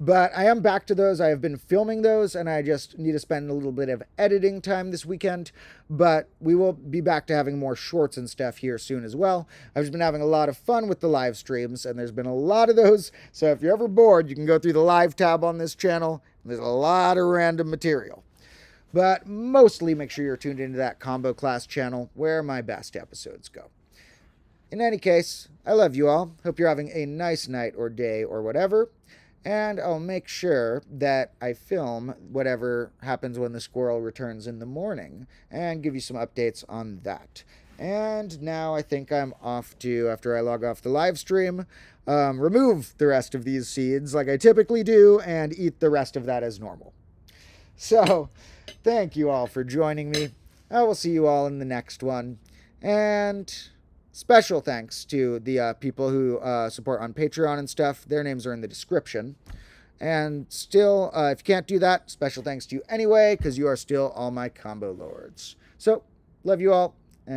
But I am back to those. I have been filming those, and I just need to spend a little bit of editing time this weekend. But we will be back to having more shorts and stuff here soon as well. I've just been having a lot of fun with the live streams, and there's been a lot of those. So if you're ever bored, you can go through the live tab on this channel. There's a lot of random material. But mostly make sure you're tuned into that combo class channel where my best episodes go. In any case, I love you all. Hope you're having a nice night or day or whatever. And I'll make sure that I film whatever happens when the squirrel returns in the morning and give you some updates on that. And now I think I'm off to, after I log off the live stream, remove the rest of these seeds like I typically do and eat the rest of that as normal. So, thank you all for joining me. I will see you all in the next one. And special thanks to the people who support on Patreon and stuff. Their names are in the description. And still, if you can't do that, special thanks to you anyway, because you are still all my combo lords. So, love you all.